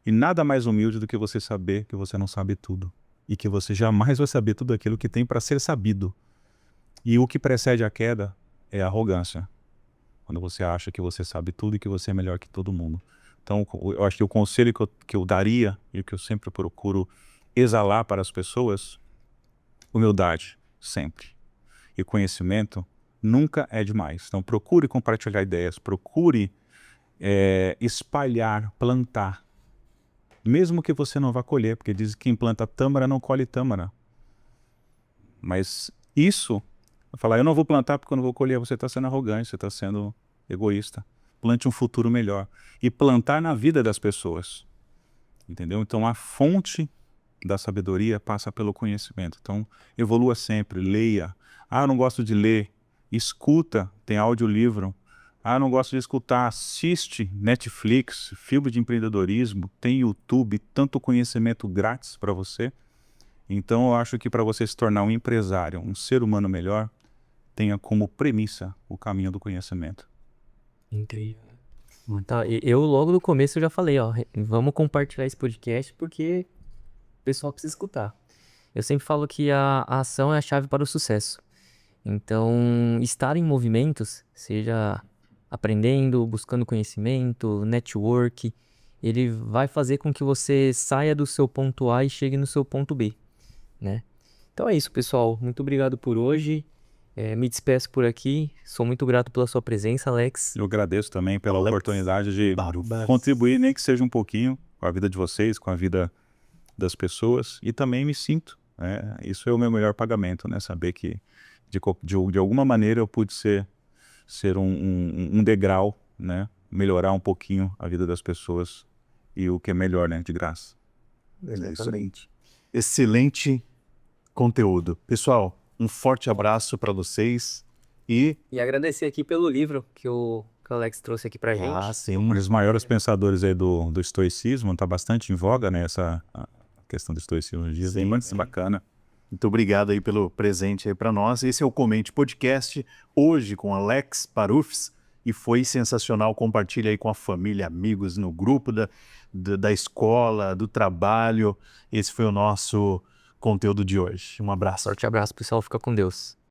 E nada mais humilde do que você saber que você não sabe tudo e que você jamais vai saber tudo aquilo que tem para ser sabido. E o que precede a queda é a arrogância. Quando você acha que você sabe tudo e que você é melhor que todo mundo. Então, eu acho que o conselho que eu daria e que eu sempre procuro exalar para as pessoas, humildade, sempre. E conhecimento nunca é demais. Então, procure compartilhar ideias, procure espalhar, plantar. Mesmo que você não vá colher, porque diz que quem planta tâmara não colhe tâmara. Mas isso, falar, eu não vou plantar porque eu não vou colher, você está sendo arrogante, você está sendo egoísta. Plante um futuro melhor. E plantar na vida das pessoas. Entendeu? Então, a fonte da sabedoria passa pelo conhecimento. Então, evolua sempre, leia. Ah, eu não gosto de ler. Escuta, tem audiolivro. Ah, eu não gosto de escutar. Assiste Netflix, filme de empreendedorismo, tem YouTube, tanto conhecimento grátis para você. Então, eu acho que para você se tornar um empresário, um ser humano melhor, tenha como premissa o caminho do conhecimento. Incrível. Tá, eu logo no começo eu já falei, ó, vamos compartilhar esse podcast porque o pessoal precisa escutar. Eu sempre falo que a ação é a chave para o sucesso. Então, estar em movimentos, seja aprendendo, buscando conhecimento, network, ele vai fazer com que você saia do seu ponto A e chegue no seu ponto B, né? Então é isso, pessoal. Muito obrigado por hoje. Me despeço por aqui. Sou muito grato pela sua presença, Alex. Eu agradeço também pela oportunidade de Baruf. contribuir, nem que seja um pouquinho, com a vida de vocês, com a vida das pessoas. E também me sinto, isso é o meu melhor pagamento, né? Saber que de alguma maneira eu pude ser um degrau, né? Melhorar um pouquinho a vida das pessoas e o que é melhor, né? De graça. Excelente. Excelente conteúdo. Pessoal, um forte abraço para vocês e... E agradecer aqui pelo livro que o Alex trouxe aqui pra gente. Ah, sim. Um dos maiores pensadores aí do estoicismo, está bastante em voga, né? Essa a questão do estoicismo hoje em dia. Sim, Muito sim. bacana. Muito obrigado aí pelo presente aí para nós. Esse é o Comente Podcast, hoje com Alex Barufs, e foi sensacional. Compartilha aí com a família, amigos, no grupo da escola, do trabalho. Esse foi o nosso conteúdo de hoje. Um abraço. Forte abraço, pessoal. Fica com Deus.